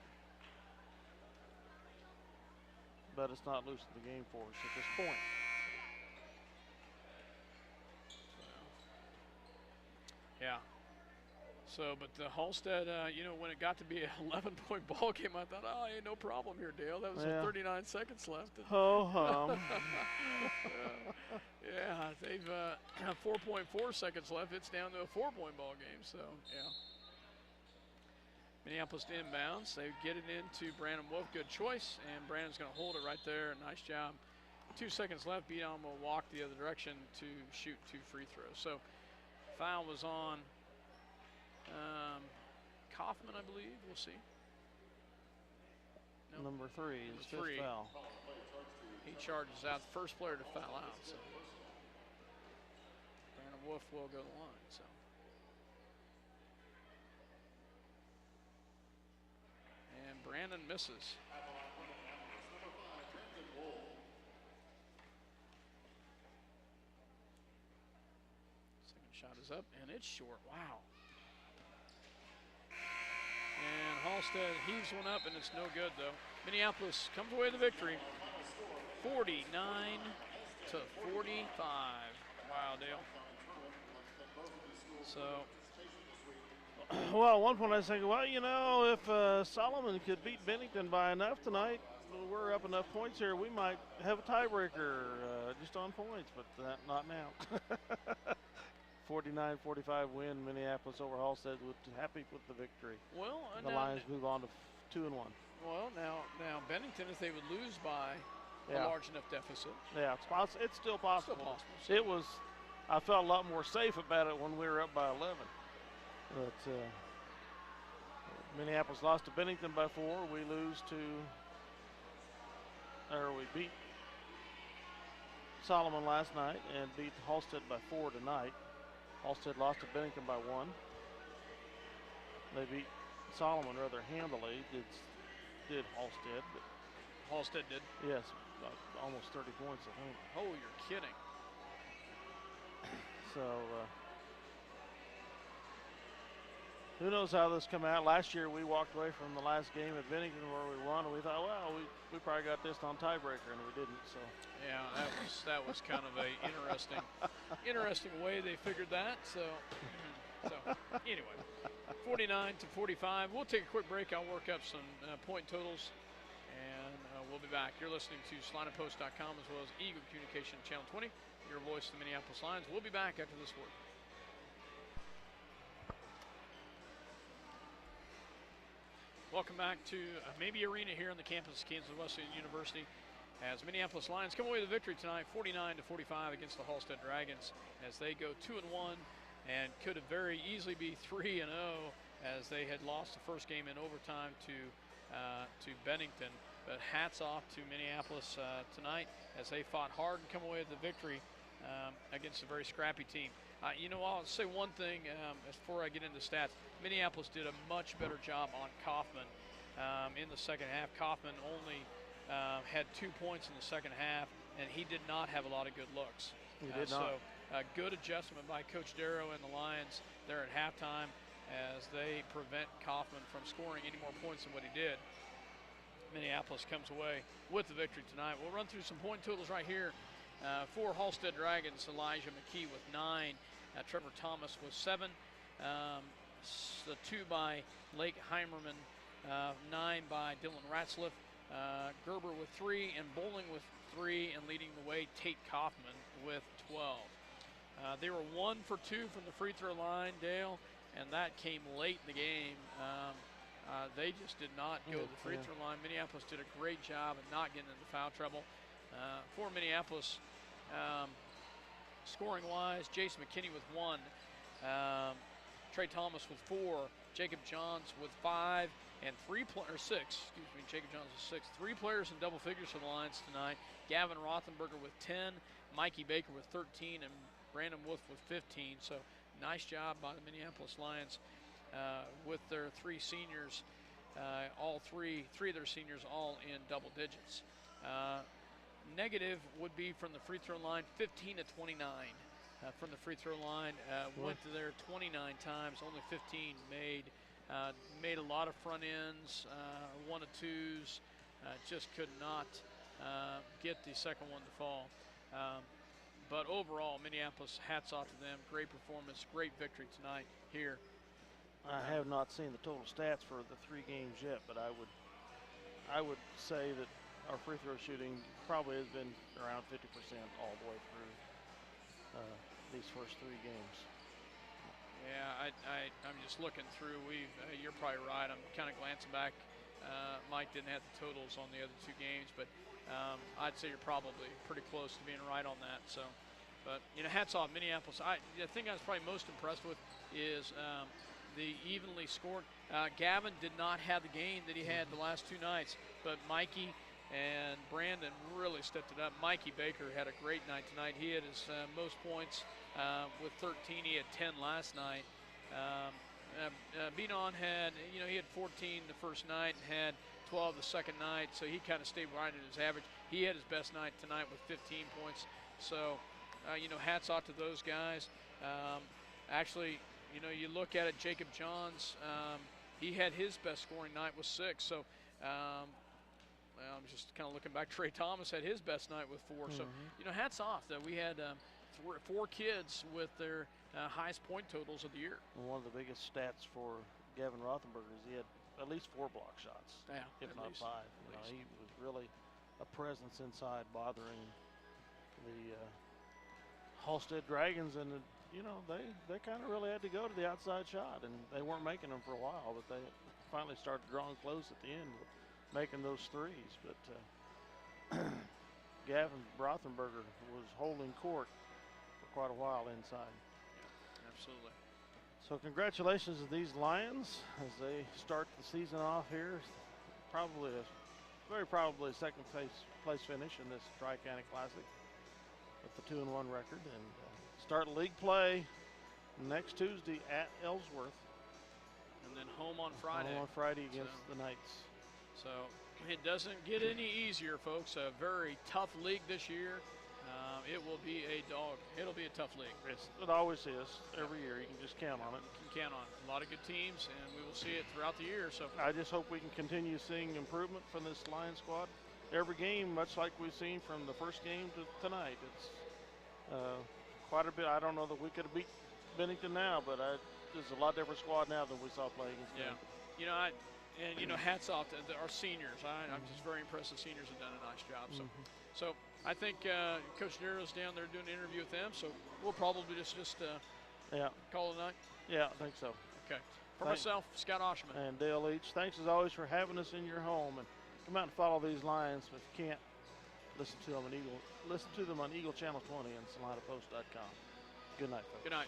A: But it's not losing the game for us at this point.
B: yeah. So, but the Halstead, you know, when it got to be an 11-point ball game, I thought, oh, hey, no problem here, Dale. That was 39 seconds left.
A: Ho hum.
B: Yeah, they've 4.4 seconds left. It's down to a 4-point ball game. So, yeah. Minneapolis to inbounds. They get it into Brandon Wolf. Good choice. And Brandon's going to hold it right there. Nice job. 2 seconds left. Beaton will walk the other direction to shoot 2 free throws. So foul was on Kaufman, I believe. We'll see. Nope.
A: Number 3 is fifth foul.
B: He charges out. The first player to foul out. So Brandon Wolf will go to the line. So. Brandon misses. Second shot is up, and it's short. Wow. And Halstead heaves one up, and it's no good, though. Minneapolis comes away with the victory. 49-45. Wow, Dale. So.
A: Well, at one point I was thinking, well, you know, if Solomon could beat Bennington by enough tonight, we're up enough points here, we might have a tiebreaker just on points, but not now. 49-45 win, Minneapolis over Halstead. Happy with the victory.
B: Well,
A: the Lions move on to 2-1.
B: Well, now Bennington, if they would lose by a large enough deficit.
A: Yeah, it's still possible.
B: Still possible. So.
A: It was. I felt a lot more safe about it when we were up by 11. But Minneapolis lost to Bennington by 4. We beat Solomon last night and beat Halstead by 4 tonight. Halstead lost to Bennington by 1. They beat Solomon rather handily. Did Halstead? But
B: Halstead did.
A: Yes, almost 30 points, I think.
B: Oh, you're kidding.
A: So. Who knows how this come out? Last year we walked away from the last game at Bennington where we won, and we thought, well, we probably got this on tiebreaker, and we didn't. So
B: yeah, that was kind of a interesting way they figured that. So anyway, 49-45. We'll take a quick break. I'll work up some point totals, and we'll be back. You're listening to SlineandPost.com as well as Eagle Communication Channel 20. Your voice of the Minneapolis Lions. We'll be back after this word. Welcome back to Maybe Arena here on the campus of Kansas Wesleyan University as Minneapolis Lions come away with a victory tonight, 49-45 against the Halstead Dragons as they go 2-1 and could have very easily be 3-0 as they had lost the first game in overtime to Bennington. But hats off to Minneapolis tonight as they fought hard and come away with the victory against a very scrappy team. You know, I'll say one thing before I get into stats. Minneapolis did a much better job on Kaufman in the second half. Kaufman only had 2 points in the second half, and he did not have a lot of good looks.
A: He did not.
B: So good adjustment by Coach Darrow and the Lions there at halftime as they prevent Kaufman from scoring any more points than what he did. Minneapolis comes away with the victory tonight. We'll run through some point totals right here. For Halstead Dragons, Elijah McKee with 9. Trevor Thomas with 7. The 2 by Lake Heimerman. 9 by Dylan Ratzlaff. Gerber with 3 and Bowling with 3, and leading the way Tate Kaufman with 12. They were 1 for 2 from the free throw line, Dale, and that came late in the game. They just did not go to the free throw line. Minneapolis did a great job of not getting into foul trouble. For Minneapolis, scoring-wise, Jason McKinney with 1, Trey Thomas with 4, Jacob Johns with 5, and 6. Excuse me, Jacob Johns with 6. 3 players in double figures for the Lions tonight. Gavin Rothenberger with 10, Mikey Baker with 13, and Brandon Wolf with 15. So nice job by the Minneapolis Lions with their 3 seniors. All three of their seniors all in double digits. Negative would be from the free throw line, 15 to 29 from the free throw line. Went to there 29 times, only 15 made. Made a lot of front ends, 1 or 2s. Just could not get the second one to fall. But overall, Minneapolis, hats off to them. Great performance, great victory tonight here.
A: I have not seen the total stats for the 3 games yet, but I would say that our free throw shooting probably has been around 50% all the way through these first 3 games.
B: Yeah, I'm just looking through. You're probably right. I'm kind of glancing back. Mike didn't have the totals on the other 2 games, but I'd say you're probably pretty close to being right on that. So, but hats off Minneapolis. The thing I was probably most impressed with is the evenly scored. Gavin did not have the game that he had the last 2 nights, but Mikey and Brandon really stepped it up. Mikey Baker had a great night tonight. He had his most points with 13. He had 10 last night. Beanon had, he had 14 the first night and had 12 the second night, so he kind of stayed right at his average. He had his best night tonight with 15 points. So, hats off to those guys. Actually, you look at it, Jacob Johns, he had his best scoring night with 6. So, I'm just kind of looking back. Trey Thomas had his best night with 4. So, hats off that we had 4 kids with their highest point totals of the year.
A: And one of the biggest stats for Gavin Rothenberger is he had at least 4 block shots, if not 5. He was really a presence inside, bothering the Halstead Dragons, and they kind of really had to go to the outside shot, and they weren't making them for a while, but they finally started drawing close at the end, making those 3s. But Gavin Rothenberger was holding court for quite a while inside.
B: Yeah, absolutely.
A: So congratulations to these Lions as they start the season off here. Very probably a second place finish in this Tri-County Classic with the 2-1 record, and start league play next Tuesday at Ellsworth.
B: And then home on Friday.
A: Home on Friday against the Knights.
B: So it doesn't get any easier, folks. A very tough league this year. It will be It'll be a tough league.
A: It always is. Every year, you can just count on it.
B: You can count on it. A lot of good teams, and we will see it throughout the year. So
A: I just hope we can continue seeing improvement from this Lions squad. Every game, much like we've seen from the first game to tonight, it's quite a bit. I don't know that we could have beat Bennington now, but there's a lot different squad now than we saw play against Bennington.
B: Hats off to our seniors. I'm just very impressed. The seniors have done a nice job. So I think Coach Nero's down there doing an interview with them. So we'll probably just call it a night.
A: Yeah, I think so.
B: Okay. For myself, Scott Oshman.
A: And Dale Leach, thanks as always for having us in your home. And come out and follow these Lions. If you can't, listen to them on Eagle Channel 20 and SalinaPost.com. Good night, folks.
B: Good night.